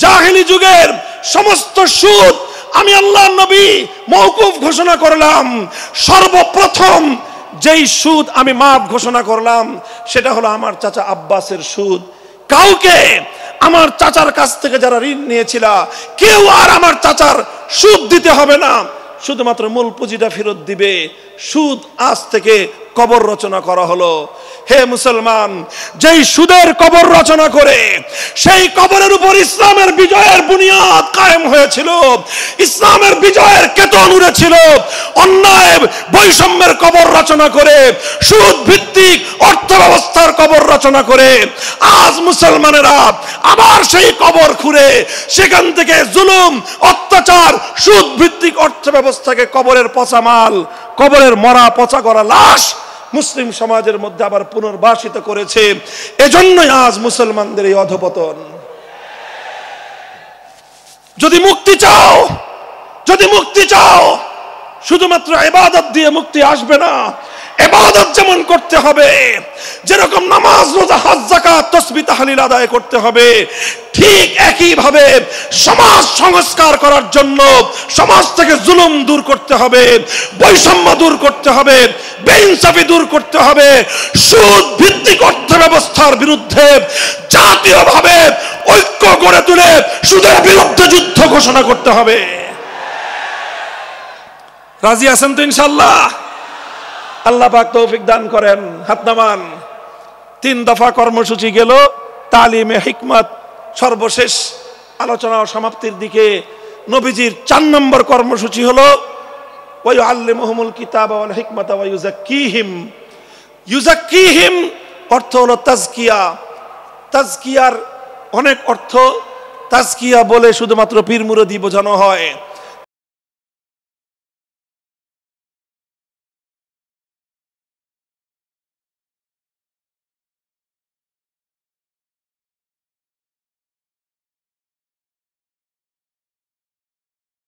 Speaker 1: জাহেলি যুগের সমস্ত সুদ আমি আল্লাহর নবী মওকুফ ঘোষণা করলাম। সর্বপ্রথম যেই সুদ আমি মাফ ঘোষণা করলাম সেটা হলো আমার চাচা আব্বাসের সুদ। কাউকে আমার চাচার কাছ থেকে যারা ঋণ নিয়েছিল, কেউ আর আমার চাচার সুদ দিতে হবে না, শুধুমাত্র মূল পুঁজিটা ফেরত দিবে। সুদ আজ থেকে কবর রচনা করা হলো। হে মুসলমান, যেই সুদের কবর রচনা করে সেই কবরের উপর ইসলামের বিজয়ের বুনিয়াদ কায়েম হয়েছিল, ইসলামের বিজয়ের কেতন উড়েছিল, অন্যায় বৈষম্যের কবর রচনা করে, সুদ ভিত্তিক অর্থ ব্যবস্থার কবর রচনা করে আজ মুসলমানেরা আবার সেই কবর খুঁড়ে সেখান থেকে জুলুম, অত্যাচার, সুদ ভিত্তিক অর্থ ব্যবস্থাকে কবরের পচা মাল, কবরের মরা পচা করা লাশ মুসলিম সমাজের মধ্যে আবার পুনর্বাসিত করেছে। এজন্যই আজ মুসলমানদের এই অধপতন। যদি মুক্তি চাও, যদি মুক্তি চাও, শুধুমাত্র ইবাদত দিয়ে মুক্তি আসবে না। ইবাদত যেমন করতে হবে, যেরকম নামাজ, রোজা, হজ, যাকাত, তাসবিহ, তাহলিল আদায় করতে হবে, ঠিক একই ভাবে সমাজ সংস্কার করার জন্য সমাজ থেকে জুলুম দূর করতে হবে, বৈষম্য দূর করতে হবে, বেইনসাফি দূর করতে হবে, সুদ ভিত্তিক অর্থ ব্যবস্থার বিরুদ্ধে জাতীয়ভাবে ঐক্য গড়ে তুলে সুদের বিরুদ্ধে যুদ্ধ ঘোষণা করতে হবে। রাজি আছেন তো ইনশাআল্লাহ? আল্লাহ পাক তৌফিক দান করেন। হাত নামান। 3 দফা কর্মসূচি গেল, তালিমে হিকমত সর্বশেষ আলোচনা ও সমাপ্তির দিকে। নবীজির 4 নম্বর কর্মসূচি হলো ওয়া ইউআল্লিমুহুমুল কিতাবা ওয়াল হিকমাতা ওয়া ইউযাক্কিহিম। ইউযাক্কিহিম অর্থ হলো তাজকিয়া। তাজকিয়ার অনেক অর্থ। তাজকিয়া বলে শুধুমাত্র পীর মুরিদি বোঝানো হয়।